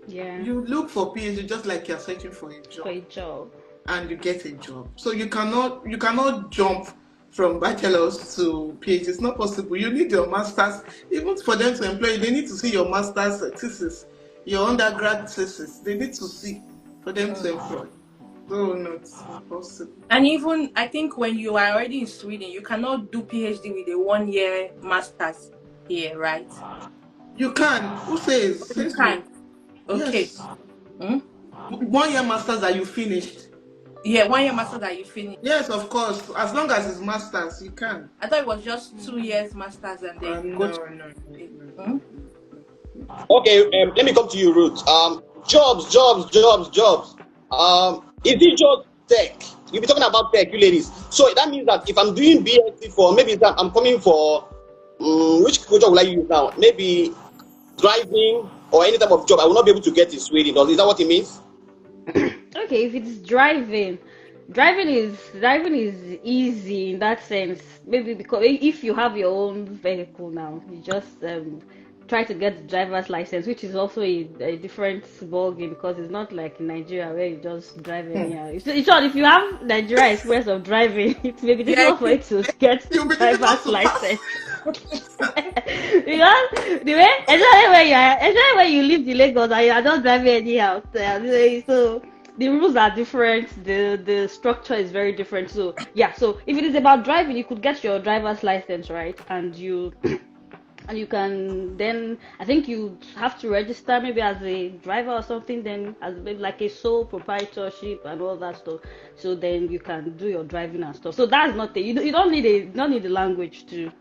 Speaker 4: Yeah.
Speaker 3: You look for PhD just like you're searching for a job.
Speaker 4: For a job.
Speaker 3: And you get a job. So you cannot jump from bachelor's to PhD. It's not possible. You need your master's. Even for them to employ you, they need to see your master's thesis, your undergrad thesis. They need to see for them to employ. So no, it's not possible.
Speaker 2: And even I think when you are already in Sweden, you cannot do PhD with a 1-year master's here, right?
Speaker 3: You can. Who says?
Speaker 2: You can. Okay.
Speaker 3: Yes. 1 year master's that you finished.
Speaker 2: Yeah, 1-year master's that you finished.
Speaker 3: Yes, of course. As long as it's master's, you can.
Speaker 2: I thought it was just 2 years master's and then go to.
Speaker 3: No.
Speaker 1: Okay, let me come to you, Ruth. Jobs. Is it just tech? You'll be talking about tech, you ladies. So that means that if I'm doing BSc for, maybe I'm coming for, which job will I use now? Maybe driving or any type of job I will not be able to get in Sweden. Is that what it means?
Speaker 4: Okay, if it's driving is easy in that sense. Maybe because if you have your own vehicle now, you just try to get the driver's license, which is also a different ballgame, because it's not like in Nigeria where you just drive anyhow. In short, if you have Nigeria experience of driving, it may be difficult for you to get the driver's license. Because the way, especially when you live in Lagos and you are not driving anyhow, so the rules are different, the structure is very different. So yeah, so if it is about driving, you could get your driver's license, right? And you can then, I think you have to register maybe as a driver or something, then as maybe like a sole proprietorship and all that stuff. So then you can do your driving and stuff. So that's not the, you don't need the language to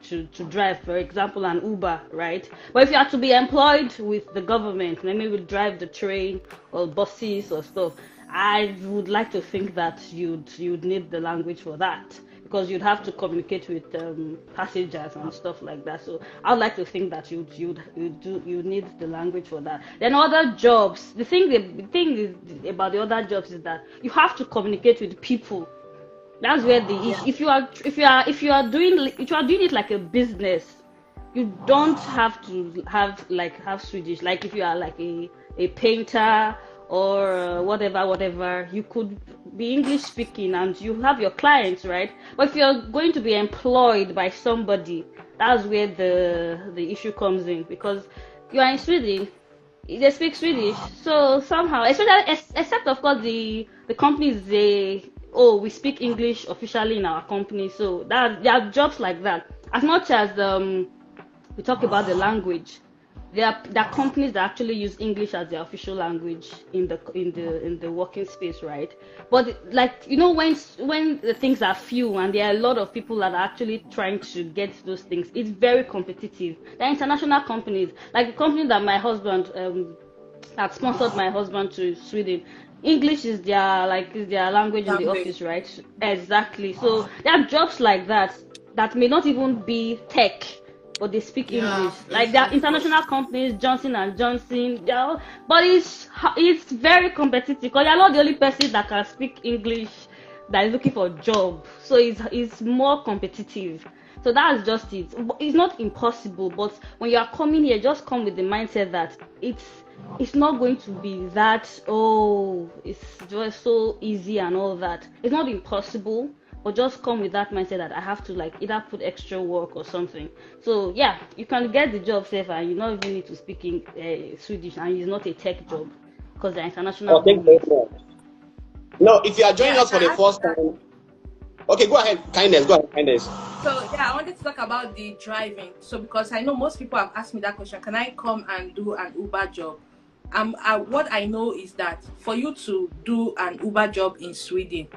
Speaker 4: drive, for example, an Uber, right? But if you have to be employed with the government, maybe we drive the train or buses or stuff, I would like to think that you'd need the language for that, because you'd have to communicate with passengers and stuff like that. So I'd like to think that you need the language for that. Then other jobs, the thing is about the other jobs is that you have to communicate with people. That's where the issue. If you are doing it like a business, you don't have to have Swedish. Like if you are like a painter or whatever, you could be English speaking and you have your clients, right? But if you're going to be employed by somebody, that's where the issue comes in, because you are in Sweden, they speak Swedish, so somehow, except of course the companies, we speak English officially in our company, so that there are jobs like that. As much as we talk about the language, there are companies that actually use English as their official language in the working space, right? But like, when the things are few and there are a lot of people that are actually trying to get those things, it's very competitive. There are international companies, like the company that my husband that sponsored my husband to Sweden. English is their language in the office, right? Exactly. So there are jobs like that may not even be tech. or they speak
Speaker 3: Yeah,
Speaker 4: English. Like there are
Speaker 3: of course.
Speaker 4: international companies, Johnson and Johnson, but it's very competitive because you're not the only person that can speak English that is looking for a job. So it's more competitive. So that's just it. It's not impossible, but when you are coming here, just come with the mindset that it's not going to be that, oh, it's just so easy and all that. It's not impossible, but just come with that mindset that I have to like either put extra work or something. So yeah, you can get the job safe and you don't even need to speak in Swedish, and it's not a tech job because they're international
Speaker 1: Oh, thank you very
Speaker 4: companies.
Speaker 1: much. No, if you are joining
Speaker 2: Yeah, I
Speaker 1: us for
Speaker 2: can
Speaker 1: the
Speaker 2: add to
Speaker 1: first
Speaker 2: that.
Speaker 1: time, okay, go ahead, kindness, go ahead, kindness.
Speaker 2: So yeah, I wanted to talk about the driving. So because I know most people have asked me that question, can I come and do an Uber job? What I know is that for you to do an Uber job in Sweden,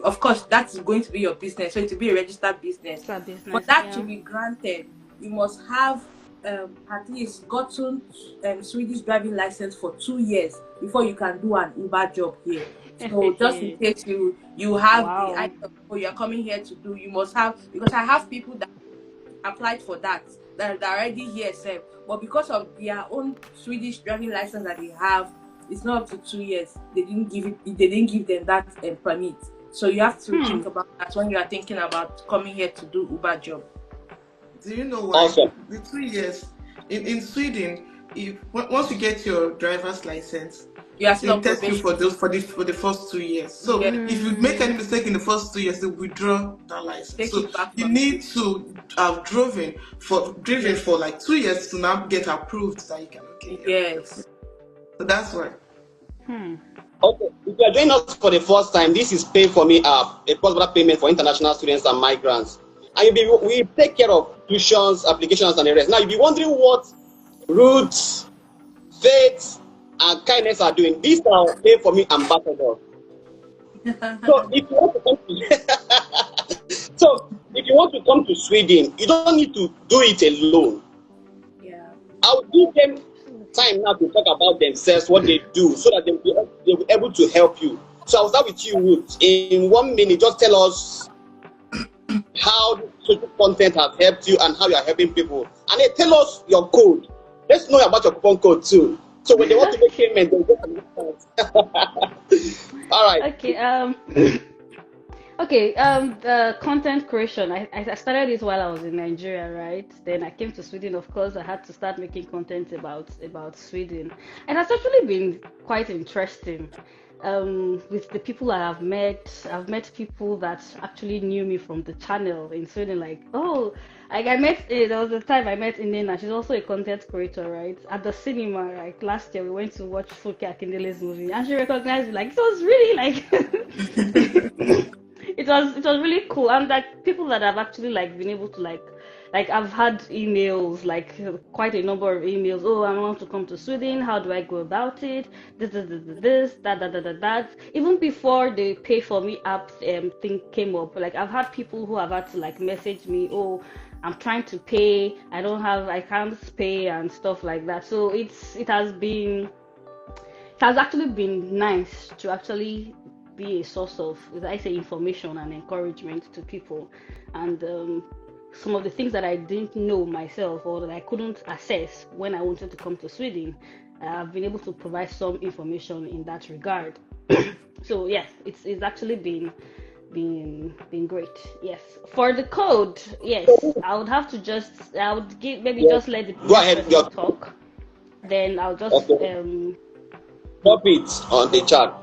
Speaker 2: of course that's going to be your business, so it will be a registered business.
Speaker 4: It's a
Speaker 2: But
Speaker 4: business,
Speaker 2: that to
Speaker 4: yeah.
Speaker 2: be granted, you must have at least gotten Swedish driving license for 2 years before you can do an Uber job here. So just in case you have the
Speaker 4: Wow.
Speaker 2: idea of what you're coming here to do, you must have, because I have people that applied for that are already here, sir. But because of their own Swedish driving license that they have, it's not up to 2 years. They didn't give them that permit. So you have to think about that when you are thinking about coming here to do Uber job.
Speaker 3: Do you know why?
Speaker 1: Awesome.
Speaker 3: The 2 years in Sweden, if once you get your driver's license,
Speaker 2: You are still
Speaker 3: they
Speaker 2: on
Speaker 3: test you
Speaker 2: probation.
Speaker 3: for the first 2 years. So
Speaker 2: Yeah,
Speaker 3: if you make any mistake in the first 2 years, they withdraw that license.
Speaker 2: take
Speaker 3: So
Speaker 2: it back
Speaker 3: you
Speaker 2: from
Speaker 3: need
Speaker 2: you.
Speaker 3: to have driven
Speaker 2: Yes.
Speaker 3: for like 2 years to now get approved that you can
Speaker 2: Yes.
Speaker 3: So that's why.
Speaker 1: Okay, if you are joining us for the first time, this is Pay For Me app, a cross-border payment for international students and migrants. And we take care of tuitions, applications, and the rest. Now, you'll be wondering what Roots, Faith, and Kindness are doing. These are Pay For Me ambassadors. So if you want to come to so if you want to come to Sweden, you don't need to do it alone.
Speaker 2: Yeah.
Speaker 1: I'll give them time now to talk about themselves, what they do, so that they'll be able to help you. So I'll start with you, Ruth. In 1 minute, just tell us how social content has helped you and how you are helping people. And then tell us your code. Let's know about your coupon code too. So when they want to make payment, they'll get some discounts. All right.
Speaker 4: Okay. Okay, the content creation. I started it while I was in Nigeria, right? Then I came to Sweden. Of course, I had to start making content about Sweden, and it's actually been quite interesting. With the people I have met, I've met people that actually knew me from the channel in Sweden. Like, oh, like there was a time I met Inena. She's also a content creator, right? At the cinema, like last year, we went to watch Funke Akindele's movie, and she recognized me. Like, it was really like. It was really cool, and like people that have actually like been able to like I've had emails, like quite a number of emails. Oh, I want to come to Sweden, how do I go about it? This that. Even before the Pay For Me app thing came up, like I've had people who have had to like message me, oh, I'm trying to pay, I can't pay and stuff like that. So it has actually been nice to actually be a source of, as I say, information and encouragement to people. And some of the things that I didn't know myself or that I couldn't access when I wanted to come to Sweden, I've been able to provide some information in that regard. So yes, it's actually been great. Yes, for the code, yes, I would have to I would give maybe just let the
Speaker 1: Go ahead.
Speaker 4: person talk, then I'll just
Speaker 1: Okay. Drop it on the chat.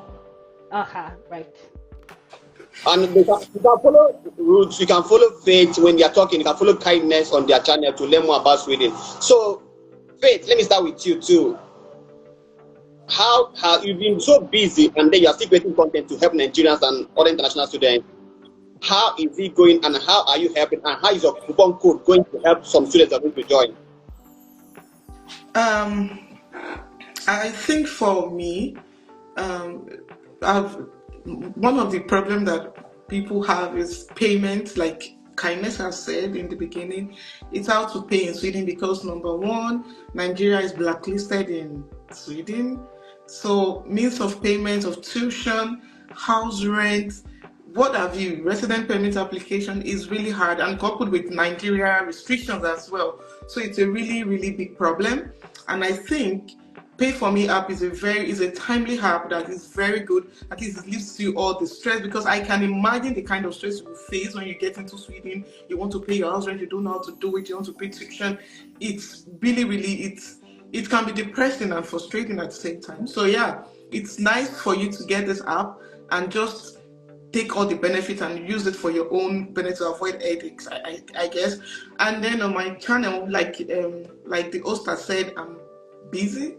Speaker 4: Right.
Speaker 1: And you can follow Roots, you can follow Faith when they are talking, you can follow Kindness on their channel to learn more about Sweden. So, Faith, let me start with you too. How have you been so busy and then you are still creating content to help Nigerians and other international students? How is it going and how are you helping and how is your coupon code going to help some students that are going to join?
Speaker 3: I think for me, one of the problem that people have is payment. Like Kindness has said in the beginning, it's how to pay in Sweden because number one, Nigeria is blacklisted in Sweden. So means of payment of tuition, house rent, what have you, resident permit application is really hard, and coupled with Nigeria restrictions as well. So it's a really, really big problem. And I think Pay for Me app is a timely app that is very good. At least it leaves you all the stress, because I can imagine the kind of stress you face when you get into Sweden. You want to pay your house rent, you don't know how to do it, you want to pay tuition. It's really, really, it can be depressing and frustrating at the same time. So yeah, it's nice for you to get this app and just take all the benefits and use it for your own benefit to avoid headaches, I guess. And then on my channel, like the host has said, I'm busy.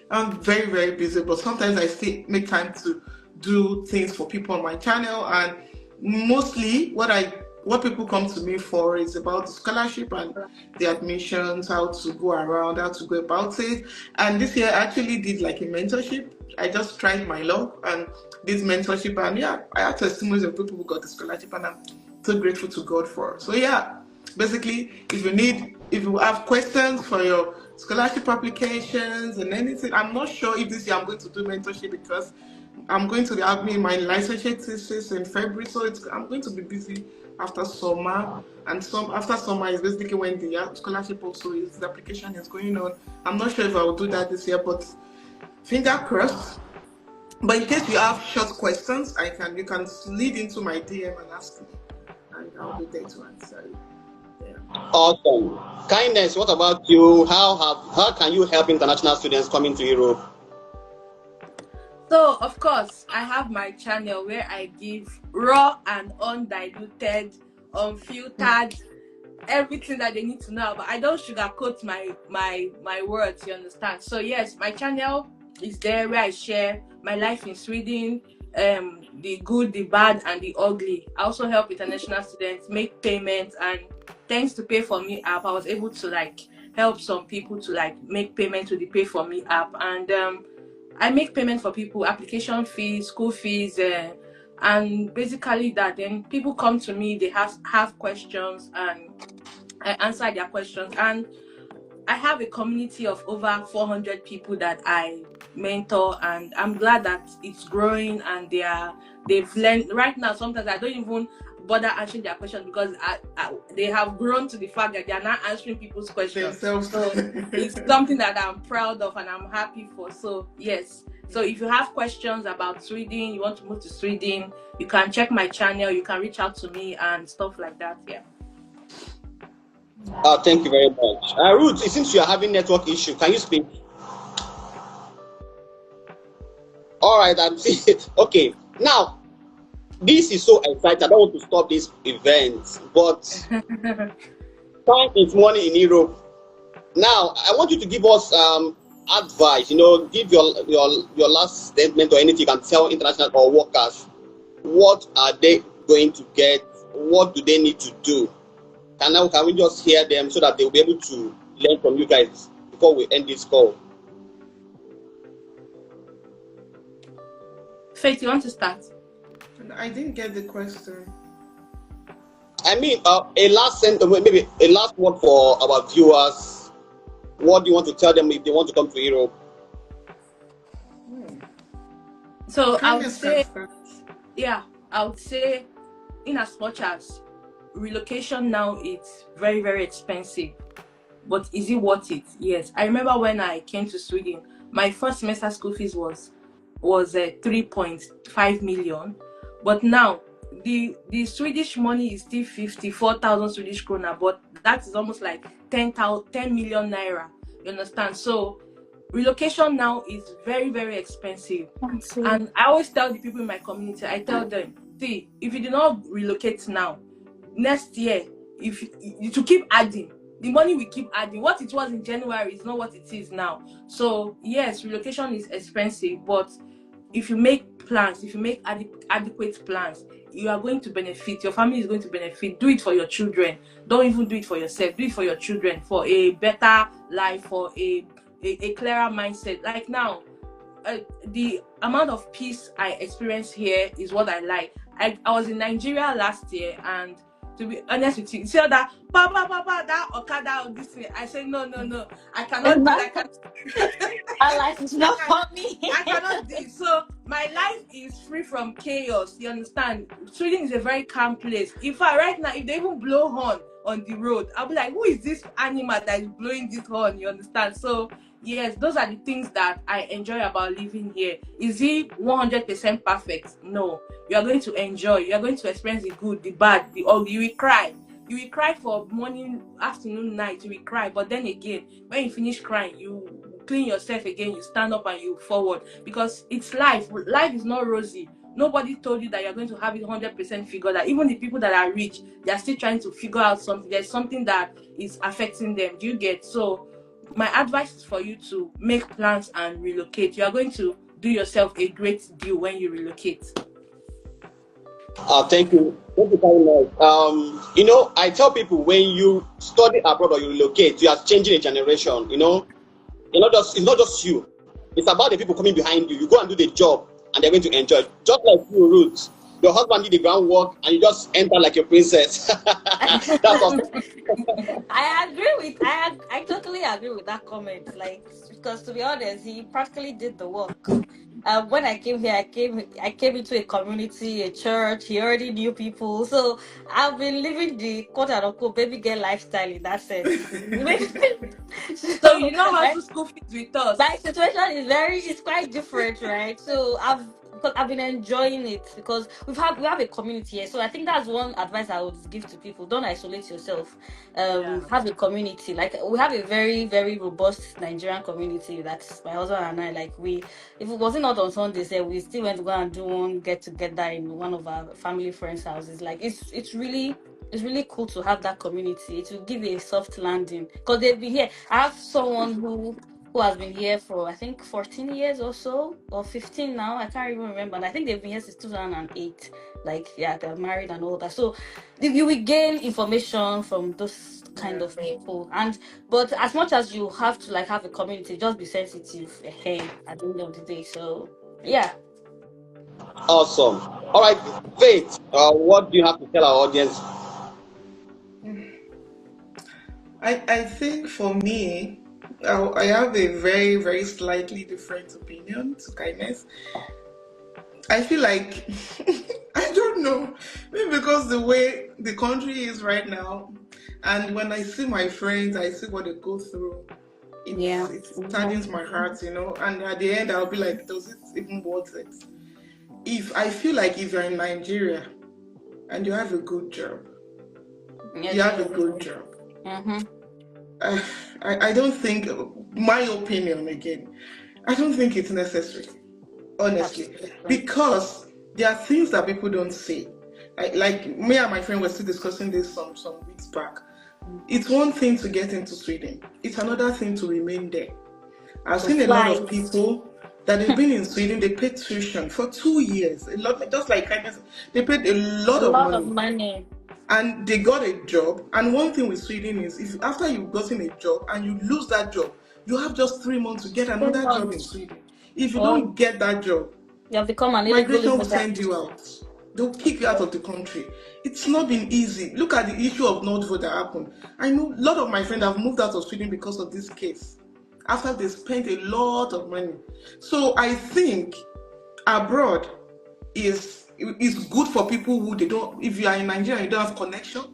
Speaker 3: I'm very, very busy, but sometimes I still make time to do things for people on my channel. And mostly what people come to me for is about the scholarship and the admissions, how to go around, how to go about it. And this year I actually did like a mentorship. I just tried my luck and did mentorship, and yeah, I had testimonies of people who got the scholarship, and I'm so grateful to God for it. So yeah, basically, if you have questions for your scholarship applications and anything, I'm not sure if this year I'm going to do mentorship, because I'm going to be having my licensure thesis in February, so I'm going to be busy after summer, and after summer is basically when the scholarship also is, the application is going on. I'm not sure if I will do that this year, but finger crossed. But in case you have short questions, you can slide into my DM and ask me, and I'll be there to answer you. Yeah.
Speaker 1: Awesome. Kindness, what about you? How can you help international students coming to Europe?
Speaker 2: So, of course, I have my channel where I give raw and undiluted, unfiltered, everything that they need to know. But I don't sugarcoat my words, you understand? So, yes, my channel is there where I share my life in Sweden, the good, the bad, and the ugly. I also help international students make payments, and thanks to Pay for Me app, I was able to help some people to make payment to the Pay for Me app. And I make payment for people, application fees, school fees, and basically that. Then people come to me, they have questions, and I answer their questions. And I have a community of over 400 people that I mentor, and I'm glad that it's growing, and they've learned. Right now, sometimes I don't even bother answering their questions, because they have grown to the fact that they are not answering people's questions. So it's something that I'm proud of and I'm happy for. So yes. So if you have questions about Sweden, you want to move to Sweden, you can check my channel, you can reach out to me and stuff like that. Yeah.
Speaker 1: Thank you very much. Ruth, it seems you are having network issue. Can you speak? All right, I'm seeing it. Okay. Now, this is so exciting. I don't want to stop this event, but time is money in Europe. Now, I want you to give us advice. Give your last statement or anything you can tell international or workers. What are they going to get? What do they need to do? Can we just hear them so that they'll be able to learn from you guys before we end this call?
Speaker 2: Faith, you want to start?
Speaker 3: I didn't get the question.
Speaker 1: I mean, a last sentence, maybe a last word for our viewers. What do you want to tell them if they want to come to Europe?
Speaker 2: So I would say, in as much as relocation now, it's very, very expensive, but is it worth it? Yes. I remember when I came to Sweden, my first semester school fees was 3.5 million, but now the Swedish money is still 54,000 Swedish krona, but that is almost like 10 million naira. You understand? So relocation now is very, very expensive. And I always tell the people in my community, I tell them, see, if you do not relocate now, next year, if you to keep adding, the money will keep adding. What it was in January is not what it is now. So yes, relocation is expensive, but if you make plans, if you make adequate plans, you are going to benefit. Your family is going to benefit. Do it for your children. Don't even do it for yourself. Do it for your children, for a better life, for a clearer mindset. Like now, the amount of peace I experience here is what I like. I was in Nigeria last year, and to be honest with you, see all that that Okada, this thing. I said no, I cannot do that.
Speaker 5: Our life is not for me.
Speaker 2: I cannot do it. So my life is free from chaos. You understand? Sweden is a very calm place. In fact, right now, if they even blow horn on the road, I'll be like, who is this animal that is blowing this horn? You understand? So yes, those are the things that I enjoy about living here. Is it 100% perfect? No. You are going to enjoy. You are going to experience the good, the bad, the ugly. You will cry. You will cry for morning, afternoon, night. You will cry. But then again, when you finish crying, you clean yourself again. You stand up and you forward, because it's life. Life is not rosy. Nobody told you that you're going to have it 100% figured out. Even the people that are rich, they are still trying to figure out something. There's something that is affecting them. Do you get? So my advice is for you to make plans and relocate. You are going to do yourself a great deal when you relocate.
Speaker 1: Thank you. Thank you very much. You know, I tell people, when you study abroad or you relocate, you are changing a generation. You know, it's not just you. It's about the people coming behind you. You go and do the job, and they're going to enjoy it. Just like you, Ruth. Your husband did the groundwork, and you just enter like a princess. That's awesome.
Speaker 5: I totally agree with that comment. Like, because to be honest, he practically did the work. When I came here, I came into a community, a church. He already knew people, so I've been living the quote unquote baby girl lifestyle in that sense.
Speaker 2: So you know how
Speaker 5: I,
Speaker 2: to school fees with us.
Speaker 5: my situation is quite different, right? So I've been enjoying it because we have a community here. So I think that's one advice I would give to people: don't isolate yourself. Have a community. Like, we have a very, very robust Nigerian community. That's my husband and I. Like, if it wasn't not on Sundays, we still went to go and do one get together in one of our family friends' houses. Like, it's really cool to have that community. It will give you a soft landing because they've been here. I have someone who has been here for, I think, 14 years or so, or 15 now. I can't even remember. And I think they've been here since 2008. Like, yeah, they're married and all that. So you will gain information from those kind of people. But as much as you have to have a community, just be sensitive at the end of the day. So yeah.
Speaker 1: Awesome. All right, Faith. What do you have to tell our audience?
Speaker 3: I think for me, I have a very, very slightly different opinion to kindness. I feel like, I don't know, maybe because the way the country is right now, and when I see my friends, I see what they go through, it saddens my heart, and at the end I'll be like, does it even worth it? I feel like if you're in Nigeria and you have a good job,
Speaker 5: Mm-hmm.
Speaker 3: I don't think, my opinion again, I don't think it's necessary, honestly, because there are things that people don't say. Like me and my friend were still discussing this some weeks back. It's one thing to get into Sweden. It's another thing to remain there. I've seen a lot of people that have been in Sweden. They paid tuition for 2 years. A lot, just like kindness. They paid a lot of money. And they got a job. And one thing with Sweden is, if after you've gotten a job and you lose that job, you have just 3 months to get another job in Sweden. If you don't get that job,
Speaker 5: you have become an
Speaker 3: migration will send you out. They'll kick you out of the country. It's not been easy. Look at the issue of Nordvolt that happened. I know a lot of my friends have moved out of Sweden because of this case, after they spent a lot of money. So I think abroad is good for people who they don't. If you are in Nigeria, you don't have connection.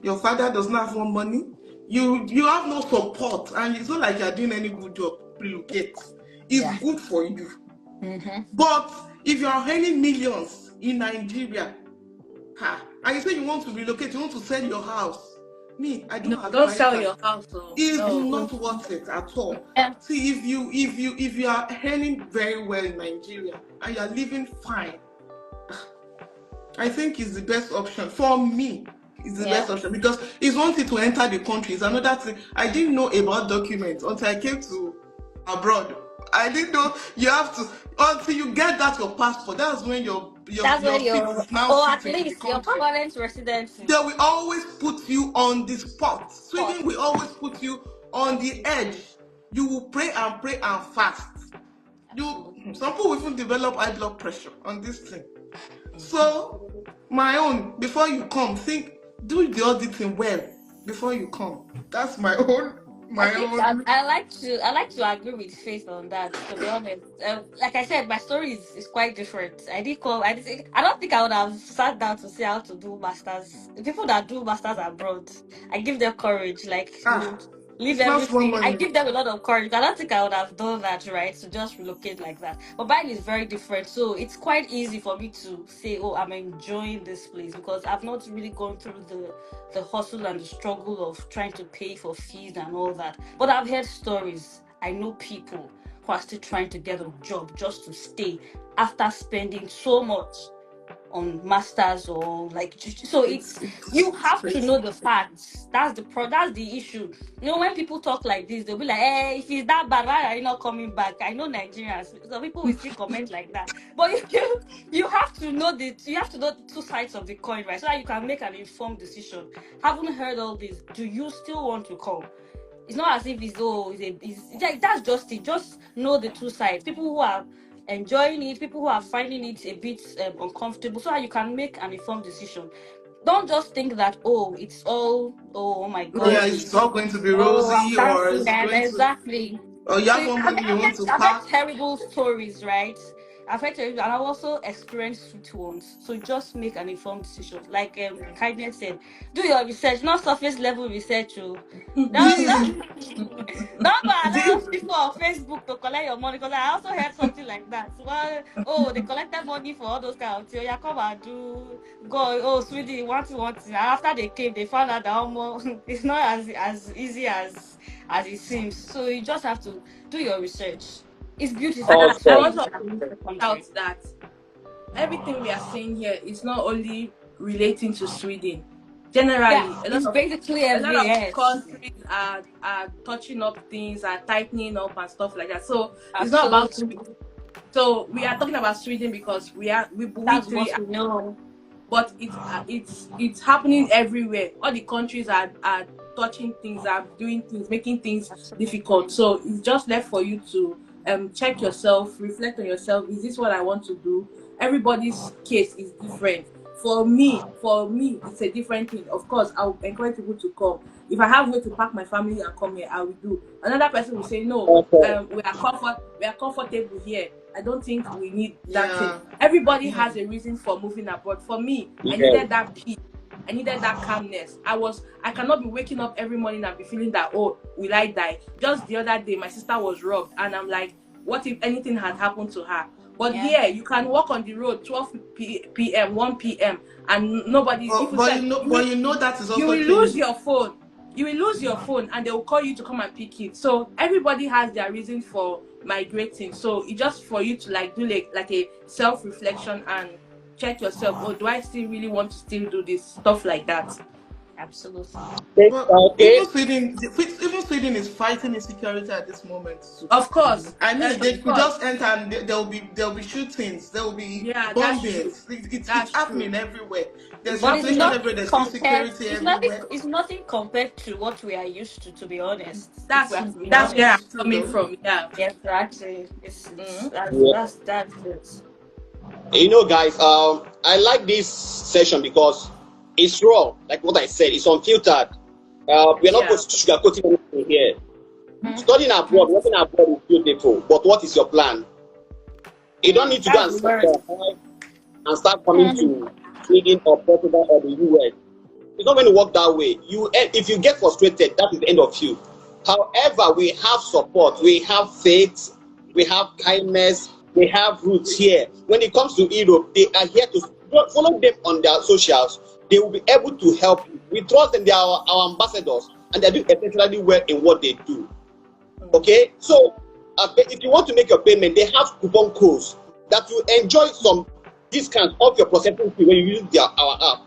Speaker 3: Your father does not have more money. You have no support, and it's not like you are doing any good job. Relocate. It's good for you.
Speaker 5: Mm-hmm.
Speaker 3: But if you are earning millions in Nigeria, and you say you want to relocate, you want to sell your house. I don't
Speaker 2: sell your house.
Speaker 3: It's not worth it at all. See, if you are earning very well in Nigeria and you are living fine, I think it's the best option for me. It's the best option, because it's one thing to enter the country. It's another thing. I didn't know about documents until I came to abroad. I didn't know you have to, until you get that your passport. That's when your
Speaker 5: at least your permanent residency.
Speaker 3: They will always put you on the spot. Sweden will always put you on the edge. You will pray and fast. Some people will even develop high blood pressure on this thing. So, before you come, do the auditing well before you come. That's my own
Speaker 5: I
Speaker 3: my
Speaker 5: think
Speaker 3: own.
Speaker 5: I like to agree with Faith on that. To be honest, like I said, my story is quite different. I don't think I would have sat down to see how to do masters. The people that do masters abroad, I give them courage. Like
Speaker 3: Ah,
Speaker 5: leave
Speaker 3: it's not small
Speaker 5: everything. I
Speaker 3: money.
Speaker 5: give them a lot of courage. I don't think I would have done that, right? To just relocate like that. But mine is very different, so it's quite easy for me to say, "Oh, I'm enjoying this place," because I've not really gone through the hustle and the struggle of trying to pay for fees and all that. But I've heard stories. I know people who are still trying to get a job just to stay after spending so much on masters or like so you
Speaker 3: It's
Speaker 5: have to
Speaker 3: crazy.
Speaker 5: know the facts. That's the issue. You know, when people talk like this, they'll be like, "Hey, if it's that bad, why are you not coming back?" I know Nigerians, so people will still comment like that. But you have to know the two sides of the coin, right? So that you can make an informed decision. Haven't heard all this. Do you still want to come? It's not as if it's like that's just it. Just know the two sides. People who are enjoying it, people who are finding it a bit uncomfortable, so that you can make an informed decision. Don't just think that it's all oh my
Speaker 3: Yeah,
Speaker 5: god,
Speaker 3: it's all going to be
Speaker 5: I'm
Speaker 3: rosy, or
Speaker 5: dancing
Speaker 3: it's
Speaker 5: and
Speaker 3: going to,
Speaker 5: exactly.
Speaker 3: or you
Speaker 5: So
Speaker 3: have one money you want to
Speaker 5: I've had
Speaker 3: pack.
Speaker 5: terrible stories, right? I've had terrible, and I've also experienced sweet ones. So just make an informed decision. Like Kindness said, do your research, not surface level research. Oh.
Speaker 3: The,
Speaker 5: Don't go allow
Speaker 3: the,
Speaker 5: people on Facebook to collect your money, because I also heard something like that. Well, oh, they collected money for all those kind of things. Yeah, come and go. Oh, sweetie, want. And after they came, they found out that almost it's not as easy as it seems. So you just have to do your research. It's beautiful.
Speaker 2: And
Speaker 5: I'm
Speaker 2: I
Speaker 5: sorry,
Speaker 1: Awesome.
Speaker 2: want
Speaker 5: it's
Speaker 2: to
Speaker 5: an
Speaker 2: also
Speaker 5: amazing
Speaker 2: point out
Speaker 5: country.
Speaker 2: that everything we are saying here is not only relating to Sweden.
Speaker 5: Yeah,
Speaker 2: Generally,
Speaker 5: it's basically
Speaker 2: a lot of
Speaker 5: everywhere.
Speaker 2: countries are touching up things, are tightening up and stuff like that. So it's not about
Speaker 5: Absolutely.
Speaker 2: Sweden. So we are talking about Sweden because we
Speaker 5: That's
Speaker 2: three
Speaker 5: what we know.
Speaker 2: but it's happening everywhere. All the countries are touching things, are doing things, making things difficult.
Speaker 5: Absolutely.
Speaker 2: So it's just left for you to check yourself, reflect on yourself. Is this what I want to do? Everybody's case is different. For me, it's a different thing. Of course, I'll encourage people to come. If I have way to pack my family and come here, I will do. Another person will say, no,
Speaker 1: Awesome.
Speaker 2: we are comfortable here. I don't think we need that thing.
Speaker 3: yeah,
Speaker 2: Everybody
Speaker 3: yeah,
Speaker 2: has a reason for moving abroad. For me, I
Speaker 1: Yes.
Speaker 2: needed that peace. I needed that calmness. I cannot be waking up every morning and be feeling that, oh, will I die? Just the other day, my sister was robbed, and I'm like, what if anything had happened to her? But
Speaker 5: Yeah.
Speaker 2: here, you can walk on the road 12 p.m., 1 p.m., and nobody, if
Speaker 3: but you know that is
Speaker 2: you
Speaker 3: also
Speaker 2: will lose
Speaker 3: changing.
Speaker 2: your phone. You will lose your phone, and they will call you to come and pick it. So everybody has their reason for migrating. So it's just for you to do like a self-reflection and check yourself. Oh, do I still really want to still do this stuff like that?
Speaker 5: Absolutely.
Speaker 3: But
Speaker 1: Okay.
Speaker 3: Even Sweden is fighting insecurity at this moment too.
Speaker 2: Of course,
Speaker 3: I mean, they
Speaker 2: of
Speaker 3: could
Speaker 2: course.
Speaker 3: just enter and there'll be shootings, there will be
Speaker 2: Yeah, that's true.
Speaker 3: bombings. It's
Speaker 2: That's true.
Speaker 3: happening everywhere. There's
Speaker 2: It's
Speaker 5: But it's
Speaker 3: inflation
Speaker 2: happening.
Speaker 5: not
Speaker 3: everywhere. There's
Speaker 5: compared.
Speaker 3: insecurity
Speaker 5: It's nothing.
Speaker 3: everywhere.
Speaker 5: It's nothing compared to what we are used to be honest, if we
Speaker 2: That's
Speaker 5: have to be
Speaker 2: that's where I'm
Speaker 5: honest.
Speaker 3: It's true
Speaker 2: coming
Speaker 3: though.
Speaker 2: from. Yeah.
Speaker 5: Yes, actually, it's
Speaker 2: Mhm.
Speaker 1: Yeah.
Speaker 5: that's it.
Speaker 1: Guys, I like this session because it's raw. Like what I said, it's unfiltered. We are not
Speaker 2: Yeah.
Speaker 1: going to sugarcoating anything here.
Speaker 5: Mhm.
Speaker 1: Studying abroad, working abroad is beautiful, but what is your plan? You don't need to go
Speaker 5: That's
Speaker 1: and
Speaker 5: the
Speaker 1: start
Speaker 5: word.
Speaker 1: and start coming to Sweden or Portugal or the US. It's not going to work that way. If you get frustrated, that is the end of you. However, we have support, we have faith, we have kindness, we have roots here. When it comes to Europe, they are here to follow them on their socials. They will be able to help you. We trust them, they are our ambassadors, and they do exceptionally well in what they do. Okay, so if you want to make your payment, they have coupon codes that will enjoy some discount off your processing fee when you use our app.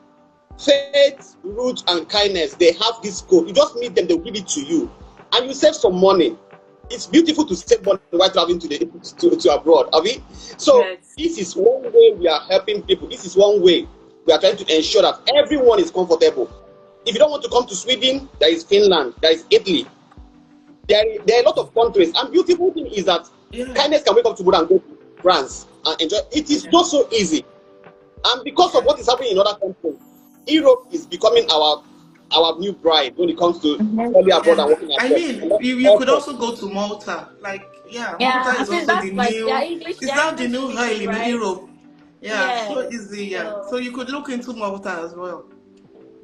Speaker 1: Faith, root, and kindness, they have this code. You just meet them, they'll give it to you, and you save some money. It's beautiful to save money while traveling to abroad, Avi. So
Speaker 2: Yes.
Speaker 1: this is one way we are helping people. This is one way we are trying to ensure that everyone is comfortable. If you don't want to come to Sweden, there is Finland, there is Italy. There are a lot of countries, and beautiful thing is that kindness can wake up tomorrow and go to France and enjoy. It is just so easy, and because of what is happening in other countries, Europe is becoming our our new bride when it comes to
Speaker 5: Mhm.
Speaker 1: study abroad
Speaker 3: Yeah.
Speaker 1: and working
Speaker 3: I
Speaker 1: abroad. And
Speaker 3: mean,
Speaker 1: that's
Speaker 3: you could
Speaker 1: awesome.
Speaker 3: also go to Malta. Like, yeah, Malta
Speaker 5: Yeah,
Speaker 3: is
Speaker 5: at least
Speaker 3: also the
Speaker 5: that's like
Speaker 3: new, is
Speaker 5: their
Speaker 3: that the
Speaker 5: English
Speaker 3: new oil
Speaker 5: speaking,
Speaker 3: in
Speaker 5: right?
Speaker 3: Europe? Yeah,
Speaker 5: Yeah.
Speaker 3: so easy, yeah.
Speaker 5: So,
Speaker 3: So you could look into Malta as well.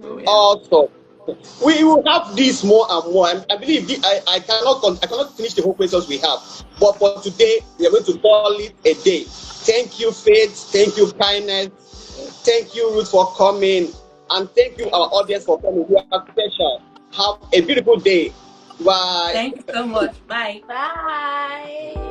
Speaker 3: So
Speaker 5: mhm.
Speaker 3: yeah.
Speaker 1: Awesome. We will have this more and more. I believe I cannot finish the whole questions we have. But for today, we are going to call it a day. Thank you, Faith. Thank you, Kindness. Thank you, Ruth, for coming. And thank you, our
Speaker 5: Thanks.
Speaker 1: audience, for coming. You are special. Have a beautiful day. Bye.
Speaker 2: Thank you so much. Bye.
Speaker 5: Bye.